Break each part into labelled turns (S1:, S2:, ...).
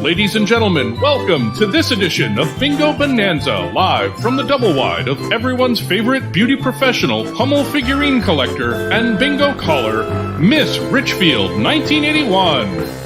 S1: Ladies and gentlemen, welcome to this edition of Bingo Bonanza, live from the double wide of everyone's favorite beauty professional, Hummel figurine collector, and bingo caller, Miss Richfield, 1981.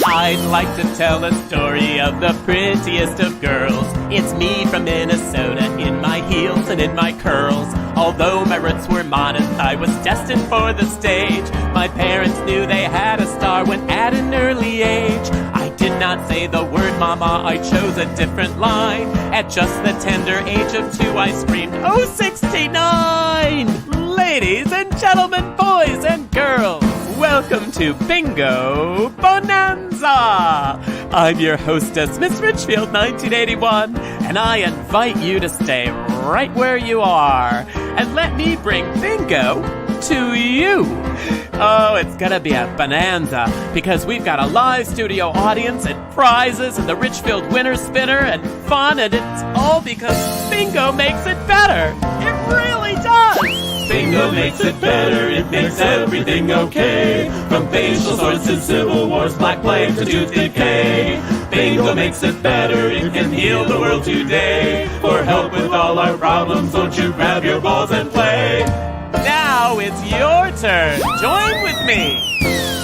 S2: I'd like to tell a story of the prettiest of girls. It's me from Minnesota, in my heels and in my curls. Although my roots were modest, I was destined for the stage. My parents knew they had a star when at an early age. I did not say the word mama, I chose a different line. At just the tender age of 2, I screamed, "Oh, 69!" Ladies and gentlemen, boys and girls, welcome to Bingo Bonanza! I'm your hostess, Miss Richfield, 1981, and I invite you to stay right where you are and let me bring bingo to you. Oh, it's gonna be a bonanza because we've got a live studio audience and prizes and the Richfield winner spinner and fun, and it's all because bingo makes it better. It really does! Bingo makes it better, it makes everything okay. From facial sores to civil wars, black plague to tooth decay. Bingo makes it better, it can heal the world today. For help with all our problems, won't you grab your balls and play? Now it's your turn, join with me.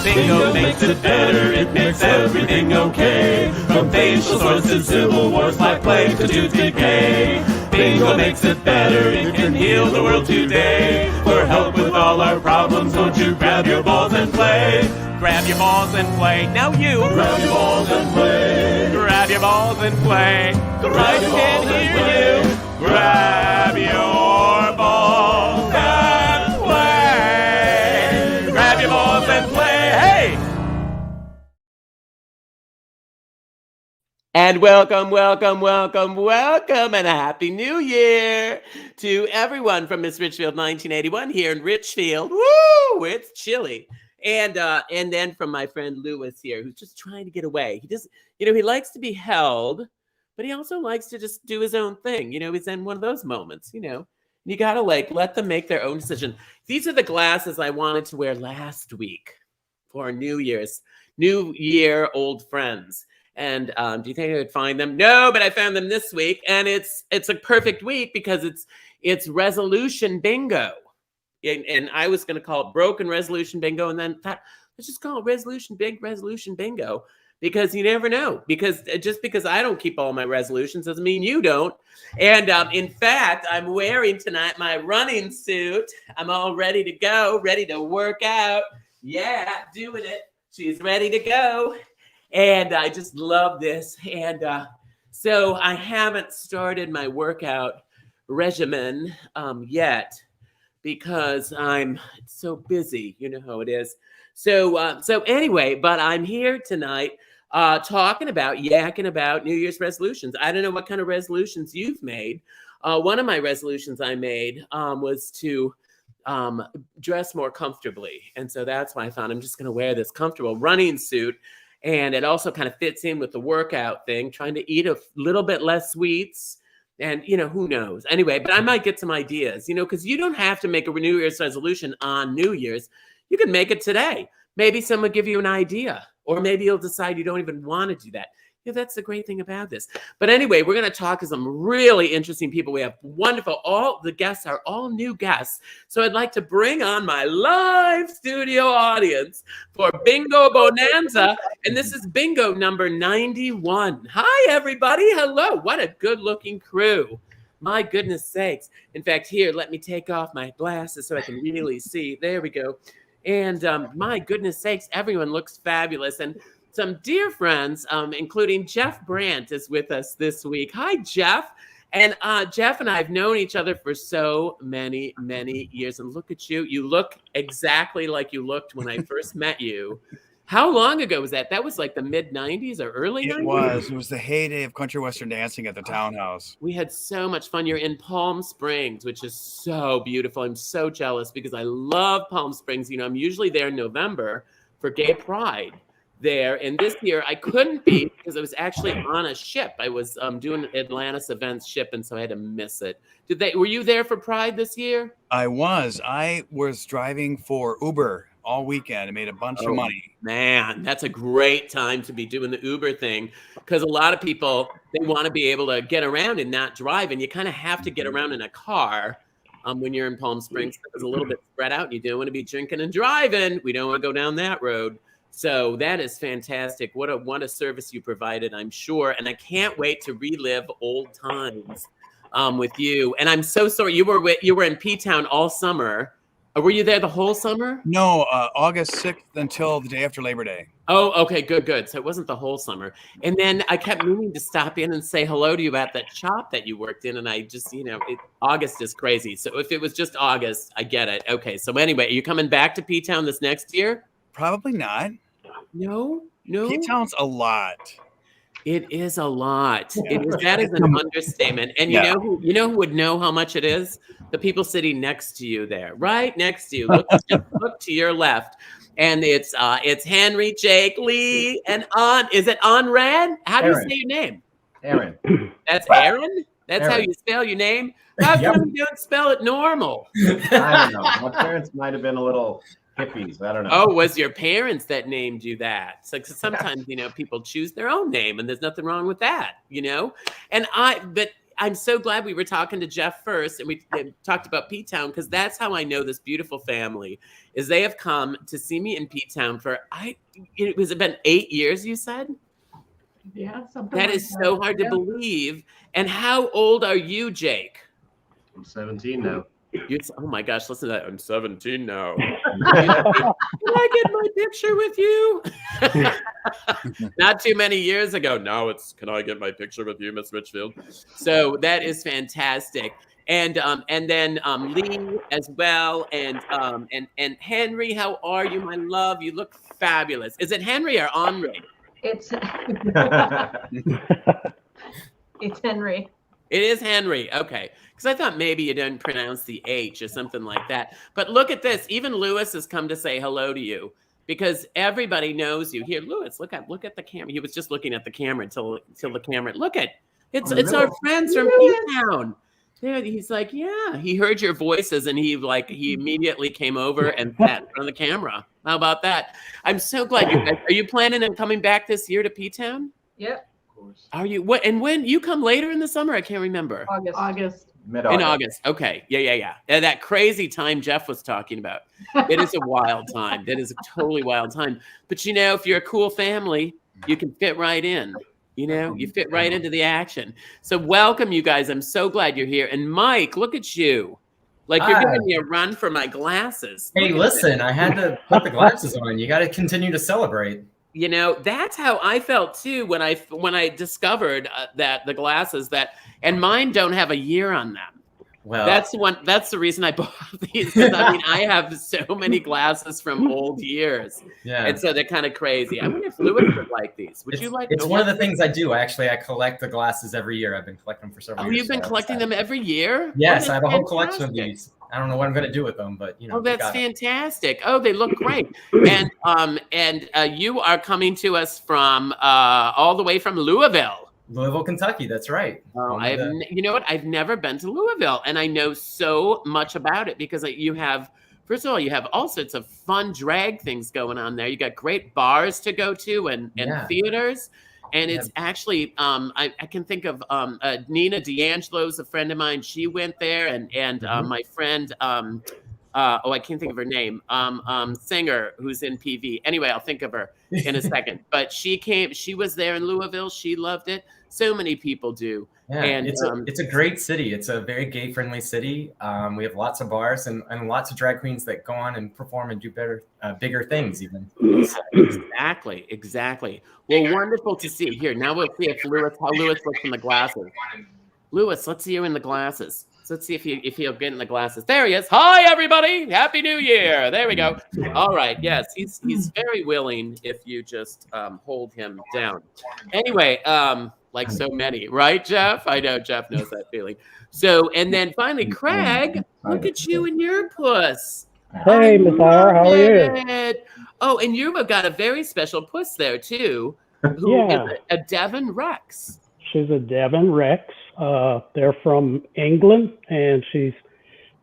S2: Bingo makes it better, it makes everything okay. From facial sores to civil wars, black plague to tooth decay. Bingo makes it better, it can heal the world today. For help with all our problems, won't you grab your balls and play? Grab your balls and play, now you. Grab your balls and play. Grab your balls and play. I can hear you. Grab your balls and play. Grab your balls and play, hey! And welcome, and a Happy New Year to everyone from Miss Richfield 1981 here in Richfield. Woo! It's chilly. And then from my friend Lewis here, who's just trying to get away. He just, he likes to be held, but he also likes to just do his own thing. He's in one of those moments, You got to let them make their own decision. These are the glasses I wanted to wear last week for New Year, old friends. And do you think I would find them? No, but I found them this week, and it's a perfect week because it's resolution bingo, and I was going to call it broken resolution bingo, and then thought, let's just call it resolution bingo because you never know. Because just because I don't keep all my resolutions doesn't mean you don't. And in fact, I'm wearing tonight my running suit. I'm all ready to go, ready to work out. Yeah, doing it. She's ready to go. And I just love this. And so I haven't started my workout regimen yet because I'm so busy. You know how it is. So anyway, but I'm here tonight yakking about New Year's resolutions. I don't know what kind of resolutions you've made. One of my resolutions I made was to dress more comfortably. And so that's why I found I'm just going to wear this comfortable running suit. And it also kind of fits in with the workout thing, trying to eat a little bit less sweets. And, who knows? Anyway, but I might get some ideas, because you don't have to make a New Year's resolution on New Year's. You can make it today. Maybe someone will give you an idea, or maybe you'll decide you don't even want to do that. That's the great thing about this. But anyway, we're going to talk to some really interesting people. We have wonderful, all the guests are all new guests. So I'd like to bring on my live studio audience for Bingo Bonanza. And this is bingo number 91. Hi, everybody. Hello. What a good looking crew. My goodness sakes. In fact, here, let me take off my glasses so I can really see. There we go. And my goodness sakes, everyone looks fabulous. And some dear friends, including Jeff Brandt, is with us this week. Hi, Jeff. And Jeff and I have known each other for so many, many years. And look at you. You look exactly like you looked when I first met you. How long ago was that? That was like the mid-90s or early 90s?
S3: It was the heyday of country western dancing at the townhouse.
S2: We had so much fun. You're in Palm Springs, which is so beautiful. I'm so jealous because I love Palm Springs. I'm usually there in November for Gay Pride there. And this year I couldn't be because I was actually on a ship. I was doing Atlantis Events ship, and so I had to miss it. Were you there for Pride this year?
S3: I was driving for Uber all weekend and made a bunch of money.
S2: Man, that's a great time to be doing the Uber thing, because a lot of people, they want to be able to get around and not drive, and you kind of have to get around in a car when you're in Palm Springs. It's a little bit spread out. You don't want to be drinking and driving. We don't want to go down that road. So that is fantastic. What a service you provided, I'm sure. And I can't wait to relive old times with you. And I'm so sorry, you were in P-Town all summer. Were you there the whole summer?
S3: No, August 6th until the day after Labor Day.
S2: Oh, okay, good. So it wasn't the whole summer. And then I kept meaning to stop in and say hello to you at that shop that you worked in. And I just, August is crazy. So if it was just August, I get it. Okay, so anyway, are you coming back to P-Town this next year?
S3: Probably not.
S2: No.
S3: P-Town's a lot.
S2: It is a lot. That is an understatement. And you know who would know how much it is? The people sitting next to you there, right next to you. Look to your left, and it's Henry, Jake, Lee, and is it Onrad? How do you say your name?
S4: Aaron.
S2: That's Aaron. That's
S4: Aaron.
S2: how you spell your name. How come you don't spell it normal?
S4: I don't know. My parents might have been a little hippies. I don't know.
S2: Oh, was your parents that named you that? So sometimes, people choose their own name, and there's nothing wrong with that, And but I'm so glad we were talking to Jeff first, and we talked about P-Town, because that's how I know this beautiful family is. They have come to see me in P-Town for it been 8 years, you said?
S5: Yeah, something
S2: That
S5: like
S2: is so hard to believe. And how old are you, Jake?
S4: I'm 17 now.
S2: Oh my gosh, listen to that. I'm 17 now. Can I get my picture with you? Not too many years ago. Now it's, can I get my picture with you, Miss Richfield? So that is fantastic. And then Lee as well. And Henry, how are you, my love? You look fabulous. Is it Henry or Henri?
S5: It's it's Henry.
S2: It is Henry. Okay. Because I thought maybe you didn't pronounce the H or something like that. But look at this. Even Lewis has come to say hello to you, because everybody knows you. Here, Lewis, look at the camera. He was just looking at the camera until the camera. Look at it's our friends from P-Town. There, he's like, yeah. He heard your voices, and he immediately came over and sat in front of the camera. How about that? I'm so glad you guys. Are you planning on coming back this year to P-Town?
S5: Yep.
S2: Are you? What? And when you come later in the summer? I can't remember.
S5: August.
S4: Mid-August.
S2: In August. Okay. Yeah. And that crazy time Jeff was talking about. It is a wild time. That is a totally wild time. But if you're a cool family, you can fit right in. You fit right into the action. So welcome, you guys. I'm so glad you're here. And Mike, look at you. Like you're giving me a run for my glasses.
S6: Hey, listen, I had to put the glasses on. You got to continue to celebrate.
S2: That's how I felt too when I discovered that the glasses and mine don't have a year on them.
S6: Well,
S2: that's the reason I bought these. Because I have so many glasses from old years.
S6: Yeah.
S2: And so they're kind of crazy. I wonder if Lewis would like these. Would you like?
S6: It's one of the things I do. Actually, I collect the glasses every year. I've been collecting them for several years.
S2: You've been collecting them every year?
S6: Yes, I have a whole collection of these. I don't know what I'm going to do with them, but
S2: Oh, that's fantastic. Oh, they look great. And you are coming to us from all the way from Louisville.
S6: Louisville, Kentucky. That's right.
S2: Oh, you know what? I've never been to Louisville, and I know so much about it because you have, first of all, you have all sorts of fun drag things going on there. You got great bars to go to and theaters. And it's actually, I can think of Nina D'Angelo's a friend of mine. She went there, and my friend, I can't think of her name, singer who's in PV. Anyway, I'll think of her in a second. But she was there in Louisville. She loved it. So many people do.
S6: Yeah,
S2: and
S6: it's a great city. It's a very gay-friendly city. We have lots of bars and lots of drag queens that go on and perform and do bigger things even.
S2: Exactly. Well, wonderful to see. Here, now we'll see how Lewis looks in the glasses. Lewis, let's see you in the glasses. So let's see if he'll get in the glasses. There he is. Hi, everybody. Happy New Year. There we go. All right. Yes, he's very willing if you just hold him down. Anyway, like so many, right, Jeff? I know Jeff knows that feeling. So, and then finally, Craig, look at you and your puss.
S7: Hey, Miss R, how are you?
S2: Oh, and you've got a very special puss there, too, who is a Devon Rex.
S7: She's a Devon Rex. They're from England, and she's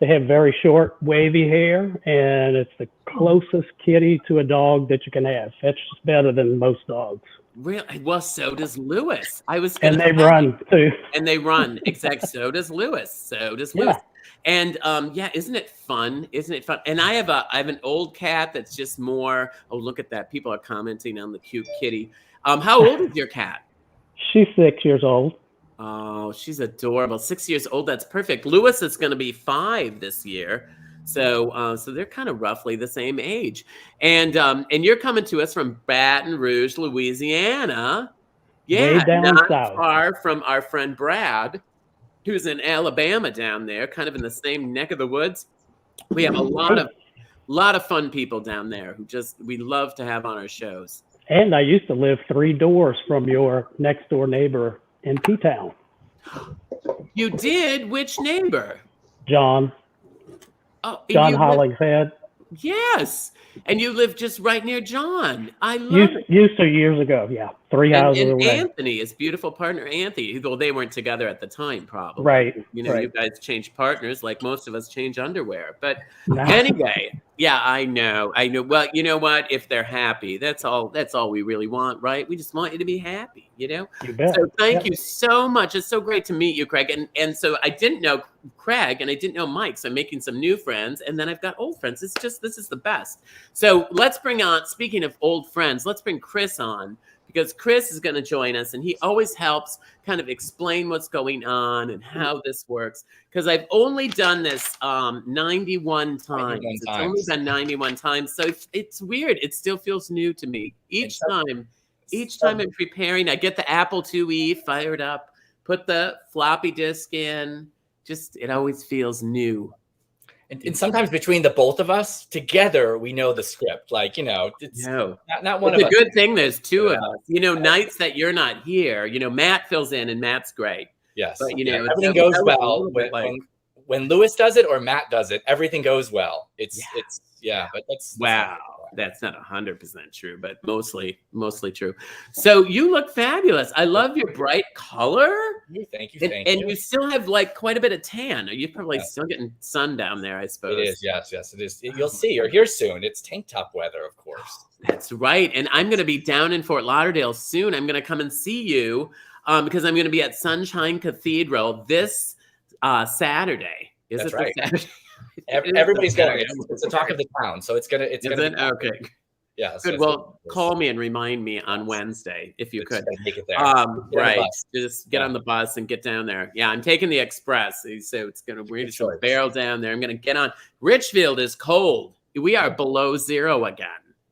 S7: They have very short, wavy hair, and it's the closest kitty to a dog that you can have. That's just better than most dogs.
S2: Really? Well, so does Lewis. I was
S7: And
S2: gonna
S7: they run too.
S2: and they run. Exactly. So does Lewis. So does
S7: Yeah.
S2: Lewis. And yeah, isn't it fun? Isn't it fun? And I have an old cat that's just more. Oh, look at that! People are commenting on the cute kitty. How old is your cat?
S7: She's 6 years old.
S2: Oh, she's adorable. 6 years old. That's perfect. Lewis is going to be 5 this year. So they're kind of roughly the same age. And you're coming to us from Baton Rouge, Louisiana. Yeah,
S7: Way down
S2: not
S7: south.
S2: far from our friend Brad, who's in Alabama down there, kind of in the same neck of the woods. We have a lot of fun people down there who we love to have on our shows.
S7: And I used to live 3 doors from your next door neighbor in P-Town,
S2: You did? Which neighbor?
S7: John
S2: John
S7: Hollingshead.
S2: Yes. And you live just right near John. I love it.
S7: Used to years ago, yeah. 3 houses
S2: And
S7: away.
S2: Anthony, his beautiful partner, Anthony, though they weren't together at the time, probably.
S7: Right.
S2: You know,
S7: right.
S2: you guys change partners like most of us change underwear. But
S7: Nah.
S2: anyway, yeah, I know. Well, you know what? If they're happy, that's all we really want, right? We just want you to be happy, you know?
S7: You bet.
S2: So thank
S7: Yep.
S2: you so much. It's so great to meet you, Craig. And so I didn't know Craig and I didn't know Mike. So I'm making some new friends and then I've got old friends. This is the best. So let's bring on, speaking of old friends, let's bring Chris on because Chris is going to join us and he always helps kind of explain what's going on and how this works. Because I've only done this 91 times. It's only been 91 times. So it's weird. It still feels new to me. Each time I'm preparing, I get the Apple IIe fired up, put the floppy disk in. Just, it always feels new.
S8: And sometimes between the both of us together, we know the script. Like, you know, it's not one
S2: It's
S8: of
S2: a
S8: us.
S2: good thing there's 2 of us. You know, nights that you're not here, you know, Matt fills in and Matt's great.
S8: Yes.
S2: But, you know,
S8: everything goes well when Lewis does it or Matt does it. Everything goes well. But that's
S2: wow. That's not 100% true, but mostly true. So you look fabulous. I love your bright color.
S8: Thank you.
S2: And you still have like quite a bit of tan. Are you probably still getting sun down there, I suppose?
S8: It is. Yes, it is. You'll see. You're here soon. It's tank top weather, of course.
S2: That's right. And I'm going to be down in Fort Lauderdale soon. I'm going to come and see you because I'm going to be at Sunshine Cathedral this Saturday.
S8: That's right. Everybody's gonna. It's the talk of the town, so it's gonna.
S2: Okay.
S8: Yeah.
S2: Good. Well, call me and remind me on Wednesday if you could.
S8: Make it there.
S2: Right. Just get on the bus and get down there. Yeah, I'm taking the express, so we're just gonna barrel down there. I'm gonna get on. Richfield is cold. We are below 0 again.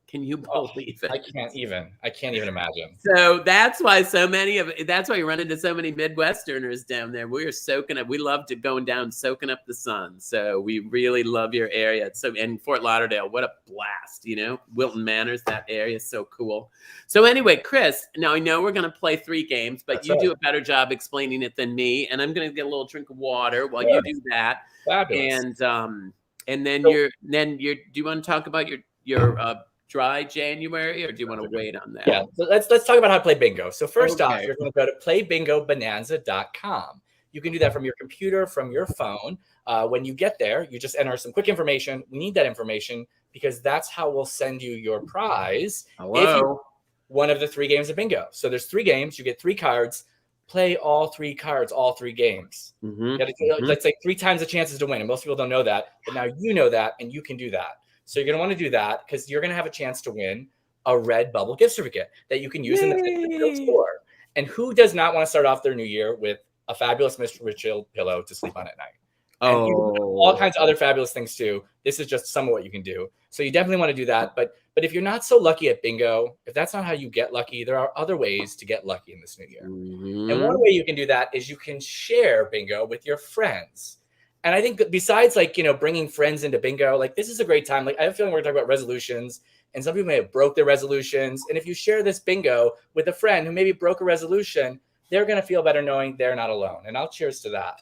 S2: Can you believe it?
S8: I can't even imagine.
S2: So that's why you run into so many Midwesterners down there. We're soaking up. We love to going down, soaking up the sun. So we really love your area. So in Fort Lauderdale, what a blast, you know, Wilton Manors, that area is so cool. So anyway, Chris, now I know we're going to play 3 games, but you do a better job explaining it than me. And I'm going to get a little drink of water while you do that.
S8: Fabulous.
S2: And then do you want to talk about your dry January, or do you want to wait on that?
S8: Yeah, so let's talk about how to play bingo. So first off, you're going to go to playbingobonanza.com. You can do that from your computer, from your phone. When you get there, you just enter some quick information. We need that information because that's how we'll send you your prize.
S2: Hello.
S8: One of the 3 games of bingo. So there's 3 games. You get 3 cards. Play all 3 cards, all 3 games. Let's say 3 times the chances to win. And most people don't know that, but now you know that, and you can do that. So you're going to want to do that because you're going to have a chance to win a red bubble gift certificate that you can use in the Richfield store. And who does not want to start off their new year with a fabulous Mr. Richfield pillow to sleep on at night? And all kinds of other fabulous things too. This is just some of what you can do. So you definitely want to do that. But if you're not so lucky at bingo, if that's not how you get lucky, there are other ways to get lucky in this new year. And one way you can do that is you can share bingo with your friends. And I think besides bringing friends into bingo, like this is a great time. Like I have a feeling we're talking about resolutions and some people may have broke their resolutions. And if you share this bingo with a friend who maybe broke a resolution, they're going to feel better knowing they're not alone. And I'll cheers to that.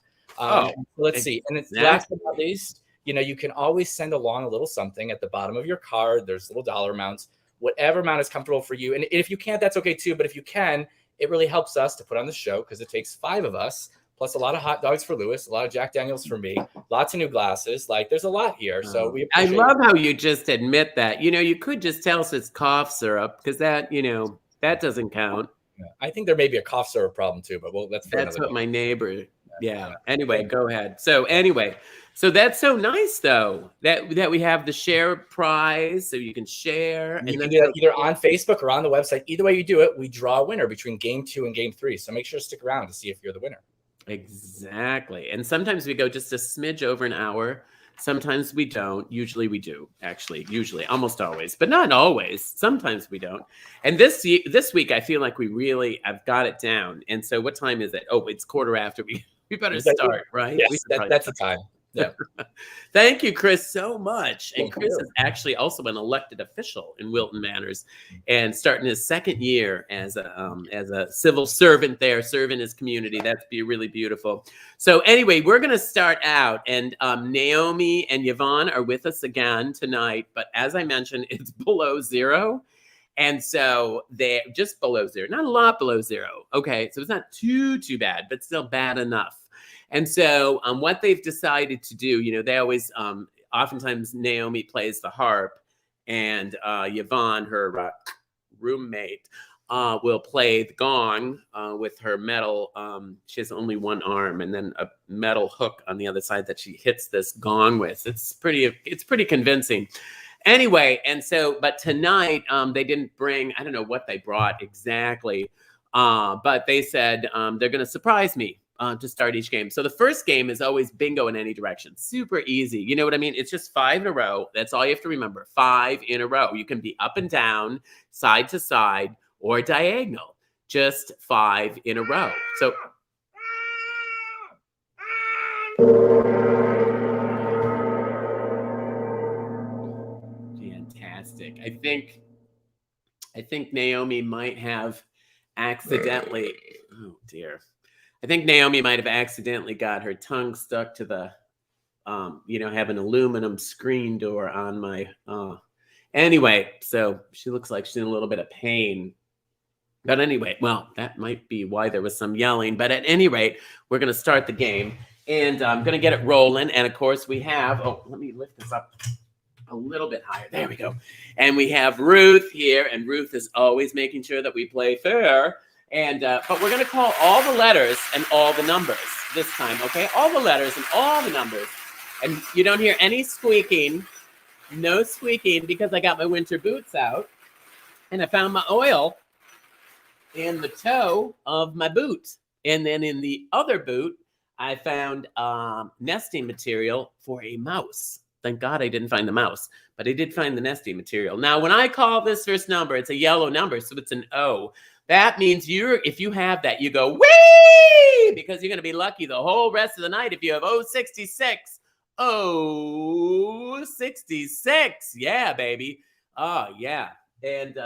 S8: Let's see. And it's last but not least, you can always send along a little something at the bottom of your card. There's little dollar amounts, whatever amount is comfortable for you. And if you can't, that's okay too. But if you can, it really helps us to put on the show because it takes 5 of us plus a lot of hot dogs for Lewis, a lot of Jack Daniels for me, lots of new glasses. Like there's a lot here. So we
S2: I
S8: appreciate
S2: love how you just admit that. You could just tell us it's cough syrup because that, that doesn't count.
S8: I think there may be a cough syrup problem too, but that's
S2: what
S8: day.
S2: my neighbor. Yeah. Anyway, go ahead. So that's so nice though that we have the share prize, so you can share.
S8: And you can do that either on Facebook or on the website. Either way you do it, we draw a winner between game 2 and game 3. So make sure to stick around to see if you're the winner.
S2: Exactly. And sometimes we go just a smidge over an hour. Sometimes we don't. Usually we do, actually. Usually, almost always, but not always. Sometimes we don't. And this week, I feel like I've got it down. And so what time is it? Oh, it's 1:15. We better start, right?
S8: Yes, that's the time. Yeah.
S2: Thank you, Chris, so much. And Chris is actually also an elected official in Wilton Manors and starting his second year as a civil servant there, serving his community. That's really beautiful. So anyway, we're going to start out, and Naomi and Yvonne are with us again tonight. But as I mentioned, it's below zero. And so they're just below zero, not a lot below zero. Okay, so it's not too bad, but still bad enough. And so what they've decided to do, they always, oftentimes Naomi plays the harp, and Yvonne, her roommate, will play the gong with her metal. She has only one arm and then a metal hook on the other side that she hits this gong with. It's pretty convincing. Anyway, and so, but tonight they didn't bring, I don't know what they brought exactly, but they said they're going to surprise me. To start each game. So the first game is always bingo in any direction. Super easy. You know what I mean? It's just 5 in a row. That's all you have to remember. 5 in a row. You can be up and down, side to side, or diagonal. Just 5 in a row. So fantastic. I think Naomi might have accidentally, oh dear. I think Naomi might have accidentally got her tongue stuck to the, have an aluminum screen door on my, anyway, so she looks like she's in a little bit of pain. But anyway, well, that might be why there was some yelling. But at any rate, we're going to start the game. And I'm going to get it rolling. And of course, we have, let me lift this up a little bit higher. There we go. And we have Ruth here. And Ruth is always making sure that we play fair. And but we're going to call all the letters and all the numbers this time, okay? All the letters and all the numbers. And you don't hear any squeaking. No squeaking, because I got my winter boots out. And I found my oil in the toe of my boot. And then in the other boot, I found nesting material for a mouse. Thank God I didn't find the mouse, but I did find the nesting material. Now, when I call this first number, it's a yellow number, so it's an O. That means if you have that, you go, whee, because you're going to be lucky the whole rest of the night if you have 066. 066. Yeah, baby. Oh, yeah. And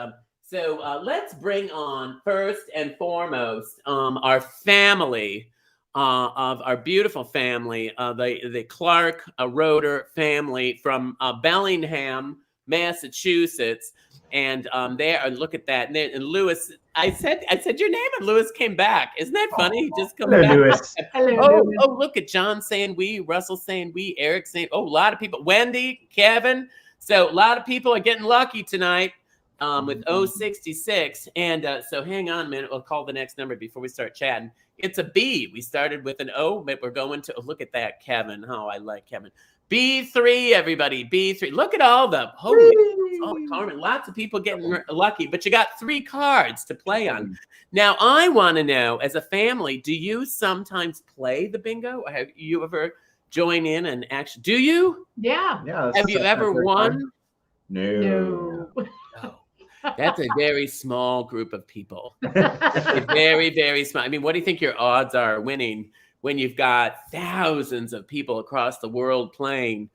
S2: so let's bring on first and foremost our family, of our beautiful family, the Clark Roeder family from Bellingham, Massachusetts. And look at that. And Lewis, I said your name, and Lewis came back. Isn't that funny? He just comes back.
S4: Lewis.
S5: Hello.
S2: Oh, look at John saying we, Russell saying we, Eric saying, a lot of people, Wendy, Kevin. So a lot of people are getting lucky tonight with 066. And so hang on a minute. We'll call the next number before we start chatting. It's a B. We started with an O, but we're going to, look at that, Kevin. Oh, I like Kevin. B3, everybody. B3. Look at all the Carmen. Lots of people getting lucky, but you got 3 cards to play on. Now, I want to know, as a family, do you sometimes play the bingo? Have you ever joined in and actually? Do you?
S5: Yeah.
S2: Have you ever won?
S4: No.
S2: That's a very small group of people. Very, very small. I mean, what do you think your odds are winning when you've got thousands of people across the world playing,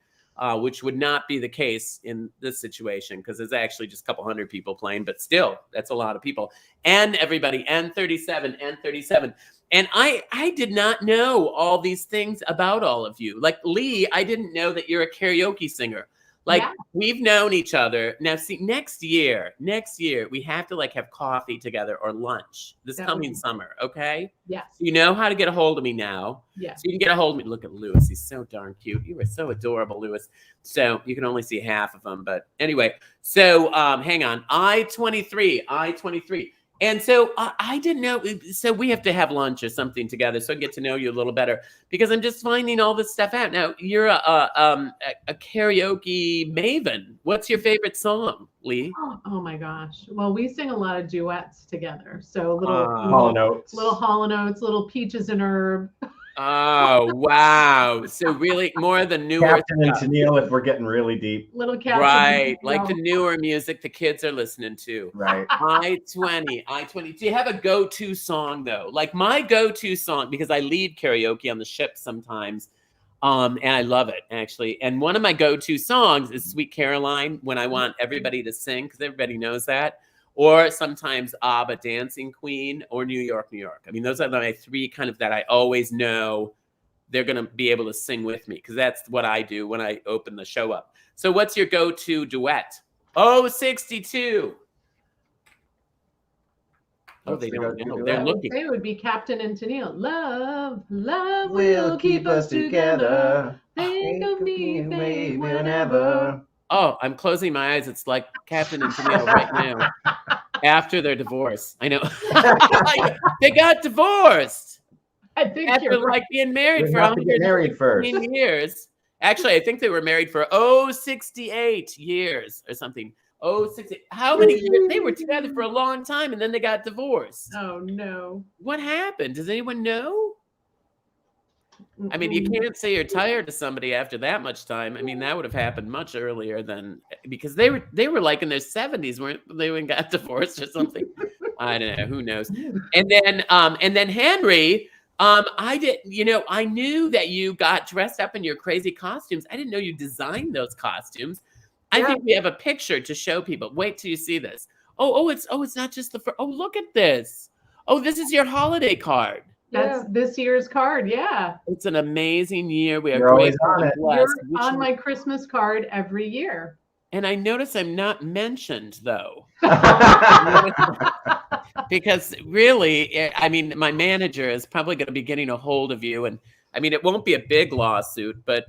S2: which would not be the case in this situation because there's actually just a couple hundred people playing, but still, that's a lot of people. And everybody, N37. And I did not know all these things about all of you. Like Lee, I didn't know that you're a karaoke singer. Like
S5: Yeah.
S2: we've known each other. Now see, next year, we have to like have coffee together or lunch this
S5: That would
S2: coming
S5: be-
S2: summer. Okay.
S5: Yes.
S2: You know how to get a hold of me now.
S5: Yes.
S2: So you can get a hold of me. Look at Lewis. He's so darn cute. You were so adorable, Lewis. So you can only see half of him. But anyway, so hang on. I-23. And so I didn't know. So we have to have lunch or something together so I get to know you a little better because I'm just finding all this stuff out. Now, you're a karaoke maven. What's your favorite song, Lee?
S5: Oh my gosh. Well, we sing a lot of duets together. So
S4: Hall and Oates.
S5: little Hall and Oates, little Peaches and Herb.
S2: Oh, wow. So really more of the newer
S4: Captain and
S2: stuff.
S4: Tennille if we're getting really deep.
S5: Little Captain.
S2: Right. Like the newer music the kids are listening to.
S4: Right.
S2: I-20. Do you have a go-to song though? Like my go-to song, because I lead karaoke on the ship sometimes. And I love it actually. And one of my go-to songs is Sweet Caroline when I want everybody to sing, because everybody knows that. Or sometimes ABBA Dancing Queen or New York, New York. I mean, those are my three kind of that I always know they're going to be able to sing with me because that's what I do when I open the show up. So what's your go-to duet? Oh, 62. Oh,
S4: What's
S2: they
S4: the
S2: don't
S4: go-to
S2: know.
S4: duet?
S2: They're looking.
S5: It would be Captain and Tennille. Love
S4: Will keep us together.
S5: Think of me,
S4: babe,
S5: whenever.
S4: whenever.
S2: Oh, I'm closing my eyes. It's like Captain and Tennille right now after their divorce. I know. Like, they got divorced
S5: I think
S2: after
S5: you're right.
S2: like being married
S4: We
S2: for
S4: have to get married first.
S2: 115 years. Actually, I think they were married for 68 years or something. 68. How many years? They were together for a long time and then they got divorced.
S5: Oh no.
S2: What happened? Does anyone know? I mean, you can't say you're tired of somebody after that much time. I mean, that would have happened much earlier than because they were like in their 70s, weren't they, when got divorced or something? I don't know. Who knows? And then Henry, I knew that you got dressed up in your crazy costumes. I didn't know you designed those costumes. I think we have a picture to show people. Wait till you see this. It's not just look at this. Oh, this is your holiday card.
S5: That's this year's card. Yeah.
S2: It's an amazing year. We are
S4: You're always
S2: grateful
S4: on
S2: and
S4: it.
S2: blessed.
S5: You're on my Christmas card every year.
S2: And I notice I'm not mentioned though. Because really, I mean, my manager is probably going to be getting a hold of you, and I mean, it won't be a big lawsuit, but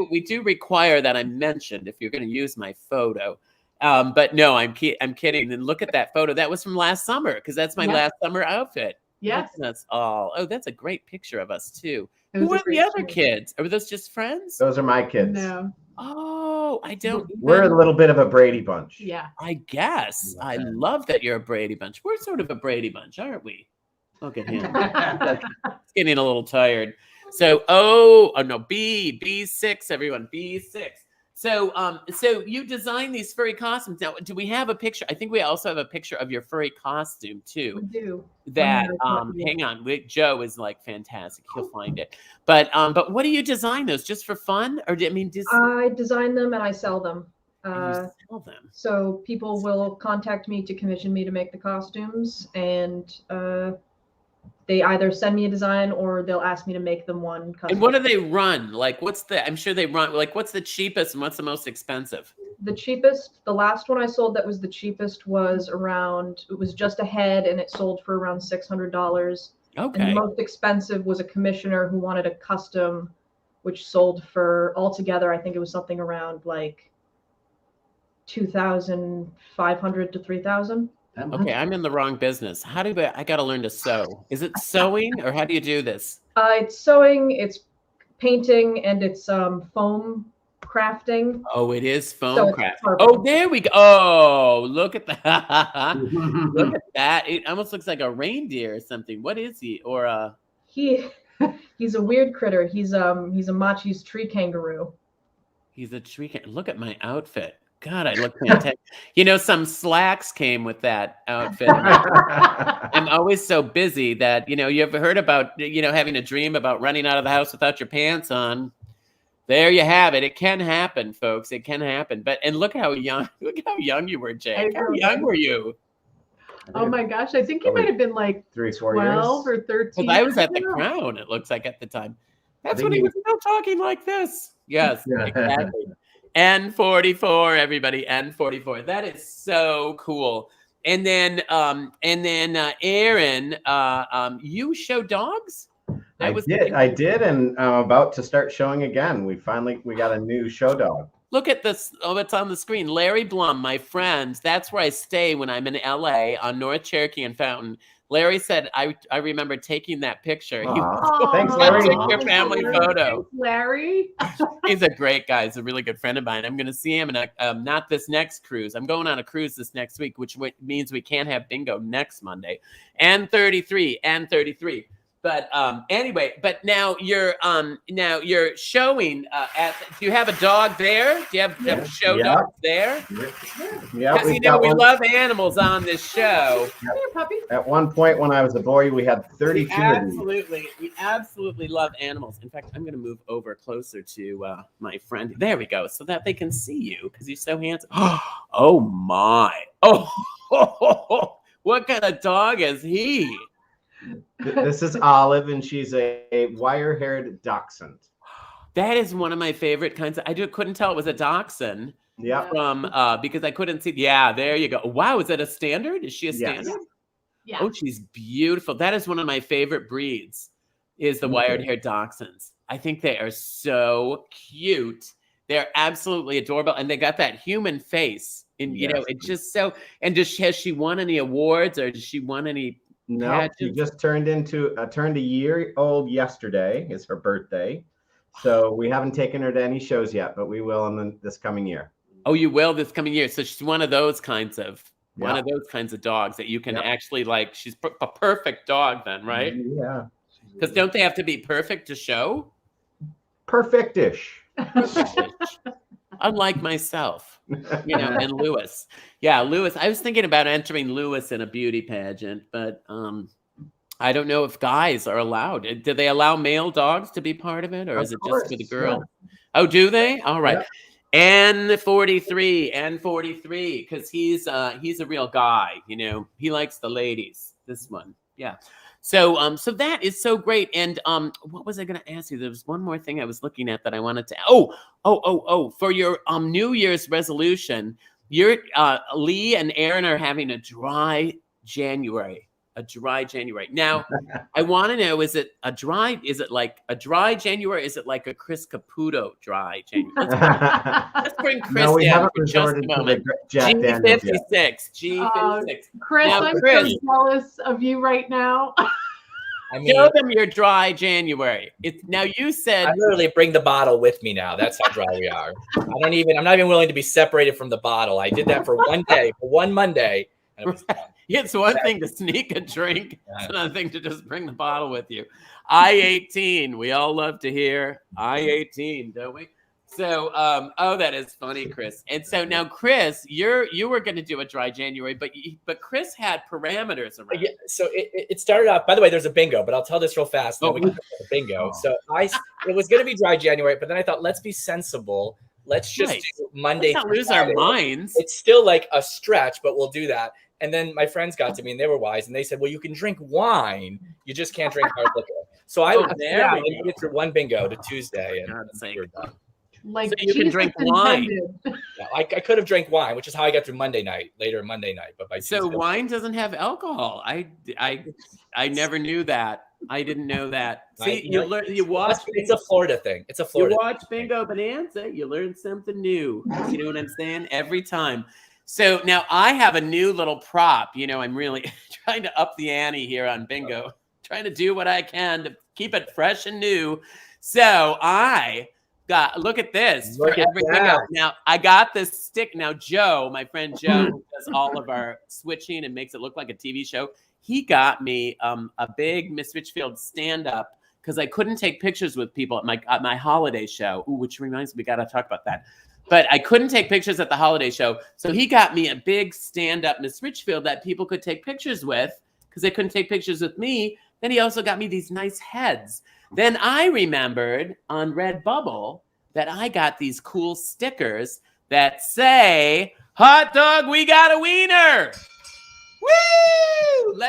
S2: we do require that I'm mentioned if you're going to use my photo. But no, I'm kidding. And look at that photo. That was from last summer because that's my last summer outfit.
S5: Yes.
S2: That's all. Oh, that's a great picture of us too.
S5: It
S2: Who
S5: was a
S2: are the
S5: great
S2: other
S5: show.
S2: kids? Are those just friends?
S4: Those are my kids.
S5: No.
S2: Oh, I don't.
S4: We're a little bit of a Brady bunch.
S5: Yeah.
S2: I guess. I love that you're a Brady bunch. We're sort of a Brady bunch, aren't we? Look at him. It's getting a little tired. So, no, B6, everyone, B6. So you designed these furry costumes. Now, do we have a picture? I think we also have a picture of your furry costume too.
S5: We do.
S2: That hang on, Joe is like fantastic. He'll find it. But what do you design those just for fun, or
S9: I design them and I sell them.
S2: you sell them?
S9: So people will contact me to commission me to make the costumes, and they either send me a design or they'll ask me to make them one custom.
S2: And what do they run? Like, I'm sure they run. Like, what's the cheapest and what's the most expensive?
S9: The cheapest, the last one I sold that was the cheapest was it was just a head and it sold for around $600.
S2: Okay.
S9: And the most expensive was a commissioner who wanted a custom, which sold for altogether, I think it was something around like $2,500 to $3,000.
S2: Okay, I'm in the wrong business. I got to learn to sew. Is it sewing or how do you do this?
S9: It's sewing, it's painting, and it's foam crafting.
S2: Oh, it is foam
S9: So it's
S2: craft.
S9: perfect.
S2: Oh, there we go. Oh, look at that. Look at that. It almost looks like a reindeer or something. What is he? Or
S9: He's a weird critter. He's a Machi's tree kangaroo.
S2: he's a tree. Look at my outfit. God, I look fantastic. Some slacks came with that outfit. I'm always so busy that, you ever heard about, having a dream about running out of the house without your pants on? There you have it. It can happen, folks. It can happen. And look how young you were, Jake. How young were you?
S5: Oh my gosh. I think you might have been like
S4: 3-4
S5: 12
S4: years.
S5: or 13.
S2: Because I was at the Crown, it looks like, at the time. That's when he was still talking like this. Yes, exactly. N44, everybody, N44. That is so cool. And then Aaron, you show dogs?
S4: I did, and I'm about to start showing again. We got a new show dog.
S2: Look at this. Oh, it's on the screen. Larry Blum, my friend. That's where I stay when I'm in LA on North Cherokee and Fountain. Larry said, I remember taking that picture.
S4: Thanks, Larry.
S2: Took your family photo.
S5: Thanks, Larry.
S2: He's a great guy. He's a really good friend of mine. I'm going to see him in not this next cruise. I'm going on a cruise this next week, which means we can't have bingo next Monday. N33. But anyway, but now you're showing do you have a dog there? Do you have show dogs there?
S4: Yeah,
S2: because we love animals on this show.
S5: Come here, puppy.
S4: At one point when I was a boy, we had 32 of these.
S2: We absolutely love animals. In fact, I'm going to move over closer to my friend. There we go, so that they can see you because you're so handsome. Oh my! Oh, what kind of dog is he?
S4: This is Olive, and she's a wire-haired dachshund.
S2: That is one of my favorite kinds. I couldn't tell it was a dachshund.
S4: Yeah.
S2: From because I couldn't see. Yeah, there you go. Wow, is that a standard? Is she a standard?
S5: Yeah.
S2: Oh, she's beautiful. That is one of my favorite breeds. Is the wired-haired dachshunds. I think they are so cute. They're absolutely adorable, and they got that human face. And you know, it's just so. And has she won any awards, or does she won any?
S4: No, she just turned a year old yesterday. Is her birthday, so we haven't taken her to any shows yet, but we will in this coming year.
S2: Oh, you will this coming year. So she's one of those kinds of dogs that you can actually like. She's a perfect dog, then, right?
S4: Yeah.
S2: Because don't they have to be perfect to show?
S4: Perfect-ish.
S2: Unlike myself, and Lewis. Yeah, Lewis. I was thinking about entering Lewis in a beauty pageant, but I don't know if guys are allowed. Do they allow male dogs to be part of it, or is it just for the girls? Yeah. Oh, do they? All right. Yeah. N43, because he's a real guy. He likes the ladies. This one, yeah. So so that is so great. And what was I going to ask you? There was one more thing I was looking at that I wanted to. For your New Year's resolution, Lee and Aaron are having a dry January. Now, I want to know: is it like a dry January? Is it like a Chris Caputo dry January? Let's bring Chris in for just a moment. G56.
S5: Chris,
S2: now,
S5: I'm so jealous of you right now.
S8: I mean,
S2: show them your dry January. Now you said
S8: I literally bring the bottle with me now. That's how dry we are. I'm not even willing to be separated from the bottle. I did that for one day, for one Monday. And it was done.
S2: It's one thing to sneak a drink. It's another thing to just bring the bottle with you. I-18. We all love to hear I-18, don't we? So, that is funny, Chris. And so now, Chris, you were going to do a dry January, but Chris had parameters around.
S8: Yeah, so it started off. By the way, there's a bingo, but I'll tell this real fast. Then we can the bingo. So it was going to be dry January, but then I thought, let's be sensible. Let's just do Monday.
S2: Let's not lose our minds.
S8: It's still like a stretch, but we'll do that. And then my friends got to me, and they were wise, and they said, "Well, you can drink wine. You just can't drink hard liquor." So I made it through one bingo to Tuesday, and we're done.
S5: Like
S2: so you can drink wine.
S8: Yeah, I could have drank wine, which is how I got through Monday night. But by Tuesday,
S2: wine doesn't have alcohol. I never knew that. I didn't know that. See, you watch.
S8: It's a Florida thing. It's a Florida.
S2: You watch Bingo Bonanza, you learn something new. You know what I'm saying? Every time. So now I have a new little prop. I'm really trying to up the ante here on Bingo, trying to do what I can to keep it fresh and new. So look at this for everything else. Now I got this stick. Now Joe, my friend Joe, who does all of our switching and makes it look like a TV show, he got me a big Miss Richfield stand-up because I couldn't take pictures with people at my holiday show. Ooh, which reminds me, we got to talk about that. But I couldn't take pictures at the holiday show. So he got me a big stand-up Miss Richfield that people could take pictures with because they couldn't take pictures with me. Then he also got me these nice heads. Then I remembered on Redbubble that I got these cool stickers that say, "Hot dog, we got a wiener." Woo!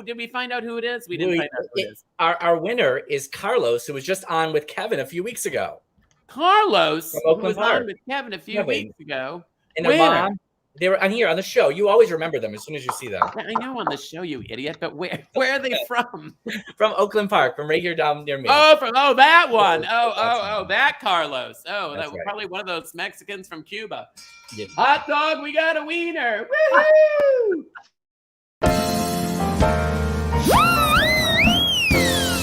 S2: Did we find out who it is? We didn't find out who it is.
S8: Our winner is Carlos, who was just on with Kevin a few weeks ago.
S2: Carlos,
S8: From
S2: who
S8: Oakland
S2: was
S8: Park.
S2: on with Kevin a few
S8: Kevin.
S2: weeks ago.
S8: And their
S2: Where?
S8: mom, they were on here on the show. You always remember them as soon as you see them.
S2: I know on the show, you idiot, but where are they from?
S8: From Oakland Park, from right here down near me.
S2: Oh, that one.
S8: That's
S2: That Carlos. Oh,
S8: That's
S2: that was
S8: right.
S2: probably one of those Mexicans from Cuba.
S8: Yeah.
S2: Hot dog, we got a wiener. Woohoo!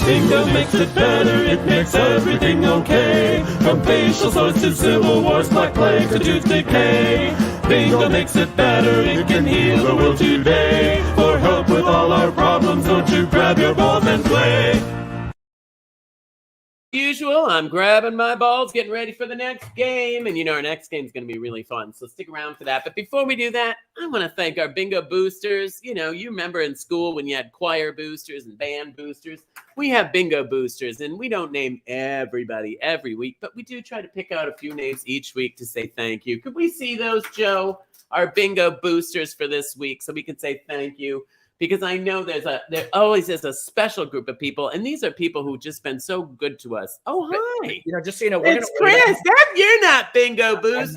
S10: Bingo makes it better, it makes everything okay. From facial sores to civil wars, black plague to tooth decay. Bingo makes it better, it can heal the world today. For help with all our problems, don't you grab your balls and play.
S2: Usual, I'm grabbing my balls, getting ready for the next game. And our next game is going to be really fun. So stick around for that. But before we do that, I want to thank our bingo boosters. You remember in school when you had choir boosters and band boosters. We have bingo boosters, and we don't name everybody every week, but we do try to pick out a few names each week to say thank you. Could we see those, Joe? Our bingo boosters for this week, so we can say thank you. Because I know there always is a special group of people, and these are people who've just been so good to us. Oh, hi.
S8: Just so you know,
S2: It's Chris. You're not bingo boosters.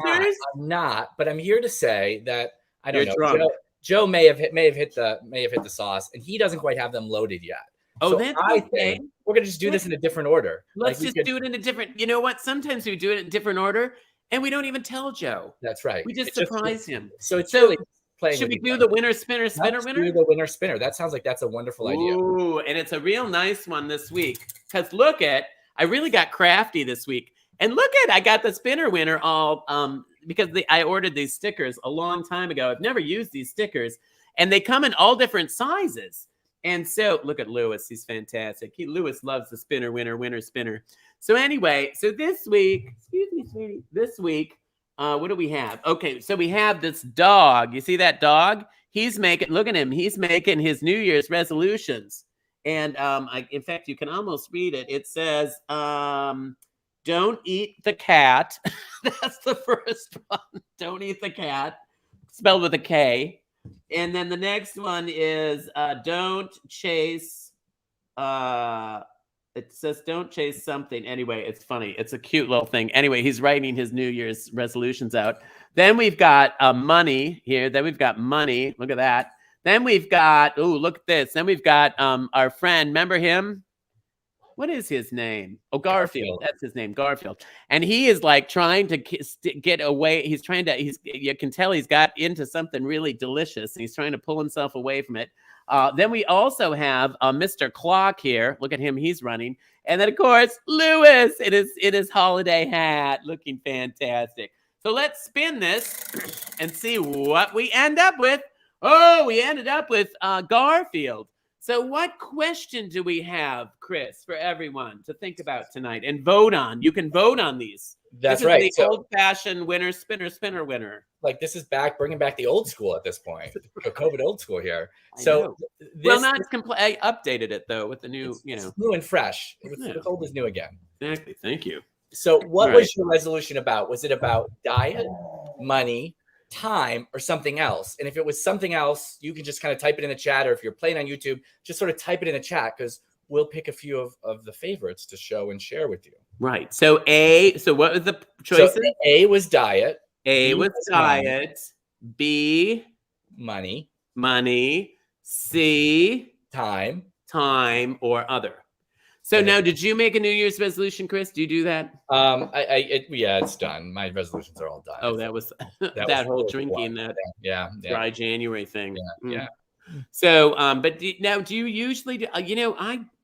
S8: I'm not, but I'm here to say that I don't
S2: You're
S8: know.
S2: drunk.
S8: Joe may have hit the sauce, and he doesn't quite have them loaded yet.
S2: Oh,
S8: So
S2: that's
S8: I
S2: okay.
S8: think we're gonna just do this in a different order.
S2: Let's just do it in a different. You know what? Sometimes we do it in a different order, and we don't even tell Joe.
S8: That's right.
S2: We just surprise him.
S8: So it's really playing.
S2: Should we
S8: with
S2: do
S8: each
S2: the
S8: other.
S2: winner, spinner, spinner,
S8: Let's
S2: winner?
S8: do the winner spinner. That sounds like that's a wonderful idea.
S2: Ooh, and it's a real nice one this week. Because I really got crafty this week. And I got the spinner winner all because I ordered these stickers a long time ago. I've never used these stickers, and they come in all different sizes. And so look at Lewis. He's fantastic. Lewis loves the spinner winner spinner. So anyway, this week, excuse me, sweetie, this week, what do we have? Okay, so we have this dog. You see that dog? Look at him. He's making his New Year's resolutions. And in fact, you can almost read it. It says, don't eat the cat. That's the first one. Don't eat the cat. Spelled with a K. And then the next one is don't chase. It says don't chase something. Anyway, it's funny. It's a cute little thing. Anyway, he's writing his New Year's resolutions out. Then we've got money here. Then we've got money. Look at that. Then we've got, look at this. Then we've got our friend. Remember him? What is his name? Oh, Garfield. That's his name, Garfield. And he is like trying to get away. You can tell he's got into something really delicious. And he's trying to pull himself away from it. Then we also have Mr. Clock here. Look at him. He's running. And then, of course, Lewis in his holiday hat, looking fantastic. So let's spin this and see what we end up with. Oh, we ended up with Garfield. So what question do we have, Chris, for everyone to think about tonight and vote on? You can vote on these.
S8: That's
S2: this is
S8: right.
S2: The old-fashioned winner, spinner winner.
S8: Like this is bringing back the old school at this point. The COVID old school here. I
S2: updated it though with the new,
S8: it's new and fresh. It's old is new again.
S2: Exactly. Thank you.
S8: So what was your resolution about? Was it about diet, money, time, or something else? And if it was something else, you can just kind of type it in the chat, or if you're playing on YouTube, just sort of type it in the chat because we'll pick a few of the favorites to show and share with you.
S2: Right. So what was the choices?
S8: So A was diet.
S2: A was diet. B,
S8: money.
S2: C,
S8: time
S2: or other. So now, did you make a New Year's resolution, Chris? Do you do that?
S8: It's done. My resolutions are all done.
S2: Oh, that was that whole drinking, that dry January thing.
S8: Yeah.
S2: So, but now, do you usually do?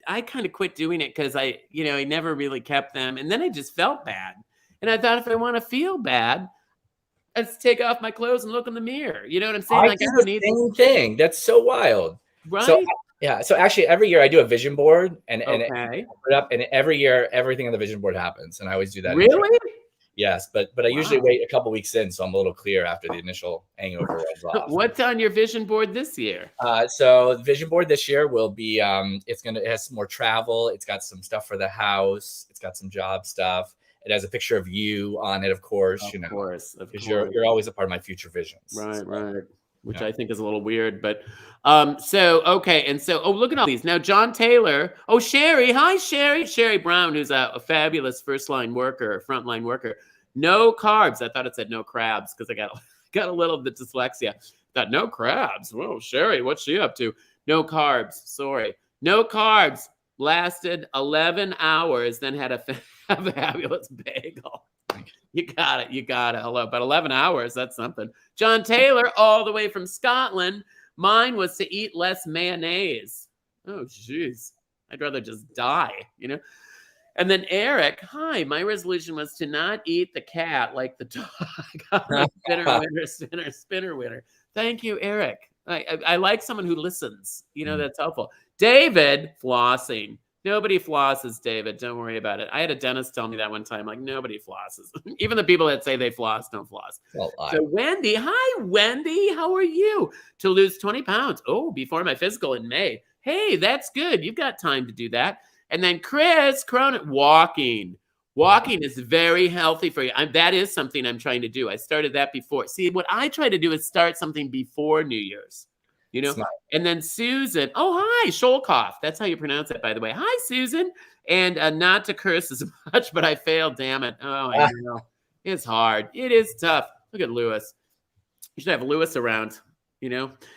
S2: I kind of quit doing it because I never really kept them, and then I just felt bad, and I thought if I want to feel bad, let's take off my clothes and look in the mirror. You know what I'm saying?
S8: I don't need the same thing. That's so wild,
S2: right?
S8: So actually, every year I do a vision board, and
S2: okay.
S8: I put it up, and every year everything on the vision board happens, and I always do that.
S2: Really?
S8: Yes, but I usually wait a couple weeks in, so I'm a little clear after the initial hangover wears off.
S2: What's on your vision board this year?
S8: So the vision board this year will be it has some more travel. It's got some stuff for the house. It's got some job stuff. It has a picture of you on it, of course. Of course, because you're always a part of my future visions.
S2: Right. which I think is a little weird. But okay, and so look at all these now. John Taylor, Sherry, hi Sherry, Sherry Brown, who's a fabulous frontline worker. No carbs. I thought it said no crabs because I got a little bit dyslexia. Thought no crabs. Whoa, Sherry, what's she up to? No carbs. Sorry, no carbs. Lasted 11 hours, then had a fabulous bagel. You got it. Hello, but 11 hours, that's something. John Taylor, all the way from Scotland. Mine was to eat less mayonnaise. Oh, jeez. I'd rather just die, And then Eric, hi, my resolution was to not eat the cat like the dog. Spinner winner. Thank you, Eric. I like someone who listens. That's helpful. David, flossing. Nobody flosses, David. Don't worry about it. I had a dentist tell me that one time. Like, nobody flosses. Even the people that say they floss don't floss. So Wendy, hi, Wendy. How are you? To lose 20 pounds. Oh, before my physical in May. Hey, that's good. You've got time to do that. And then Chris Cronin, walking. Walking is very healthy for you. That is something I'm trying to do. I started that before. See, what I try to do is start something before New Year's. Smart. And then Susan, hi, Sholkoff. That's how you pronounce it, by the way. Hi, Susan. And not to curse as much, but I failed, damn it. Oh, I know. It's hard. It is tough. Look at Lewis. You should have Lewis around,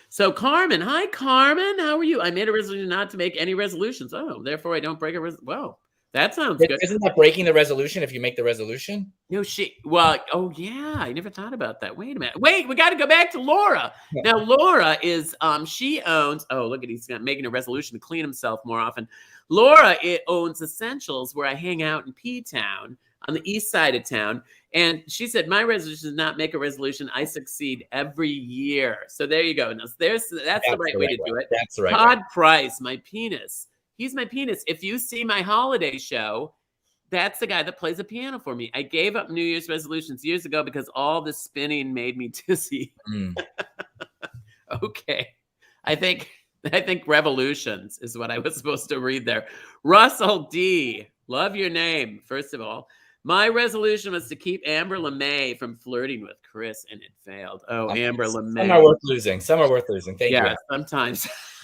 S2: So Carmen, hi, Carmen. How are you? I made a resolution not to make any resolutions. Oh, therefore I don't break a resolution. Well, that sounds good.
S8: Isn't that breaking the resolution if you make the resolution?
S2: No, yeah, I never thought about that. Wait a minute. Wait, we got to go back to Laura. Now, Laura is, she owns, look at he's making a resolution to clean himself more often. Laura owns Essentials, where I hang out in P-Town on the east side of town. And she said, my resolution is not make a resolution. I succeed every year. So there you go. Now, that's the right way to do it.
S8: That's the right
S2: Todd Price, my penis. He's my penis. If you see my holiday show, that's the guy that plays the piano for me. I gave up New Year's resolutions years ago because all the spinning made me dizzy. Okay. I think revolutions is what I was supposed to read there. Russell D. Love your name, first of all. My resolution was to keep Amber LeMay from flirting with Chris, and it failed. Amber LeMay.
S8: Some are worth losing. Thank you.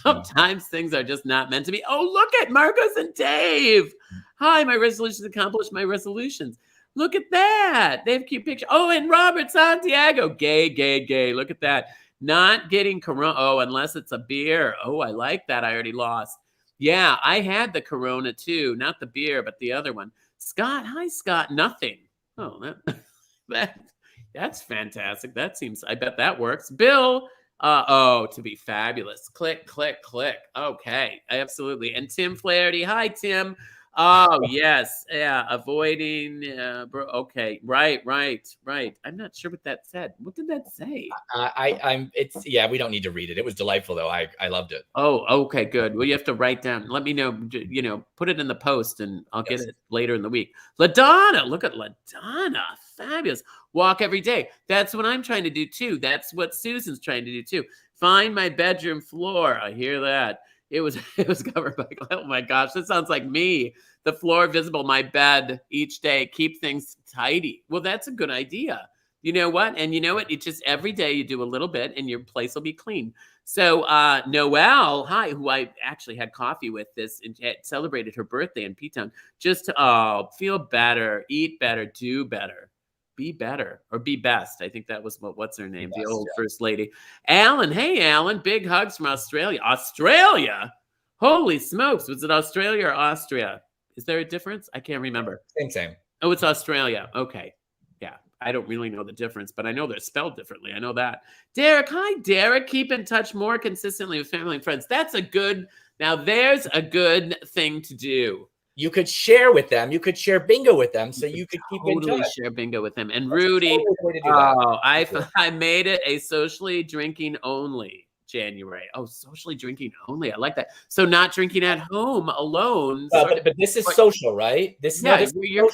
S2: Sometimes things are just not meant to be. Oh, look at Marcos and Dave. Hi, my resolutions accomplished my resolutions. Look at that. They have cute pictures. Oh, and Robert Santiago. Gay. Look at that. Not getting corona. Oh, unless it's a beer. Oh, I like that. I already lost. Yeah, I had the corona too. Not the beer, but the other one. Scott. Hi, Scott. Nothing. Oh, that's fantastic. I bet that works. Bill. To be fabulous. Click. Okay, absolutely. And Tim Flaherty. Hi, Tim. Oh, yes. Yeah, avoiding. Okay, right. I'm not sure what that said. What did that say?
S8: We don't need to read it. It was delightful, though. I loved it.
S2: Oh, okay, good. Well, you have to write down. Let me know, put it in the post and I'll get it later in the week. LaDonna, look at LaDonna. Fabulous. Walk every day. That's what I'm trying to do, too. That's what Susan's trying to do, too. Find my bedroom floor. I hear that. It was covered by, oh my gosh, that sounds like me. The floor visible, my bed each day, keep things tidy. Well, that's a good idea. You know what? And you know what? It's just every day you do a little bit and your place will be clean. So Noelle, hi, who I actually had coffee with this and celebrated her birthday in P-Town, just to feel better, eat better, do better. Be better or be best. I think that was what's her name? The old first lady. Alan. Hey, Alan. Big hugs from Australia. Australia? Holy smokes. Was it Australia or Austria? Is there a difference? I can't remember.
S8: Same.
S2: Oh, it's Australia. Okay. Yeah. I don't really know the difference, but I know they're spelled differently. I know that. Derek. Hi, Derek. Keep in touch more consistently with family and friends. Now there's a good thing to do.
S8: You could share with them. You could share bingo with them, so you could keep in touch.
S2: Share bingo with them. And Rudy, I made it a socially drinking only January. Oh, socially drinking only. I like that. So not drinking at home alone.
S8: But this is social, right?
S2: You're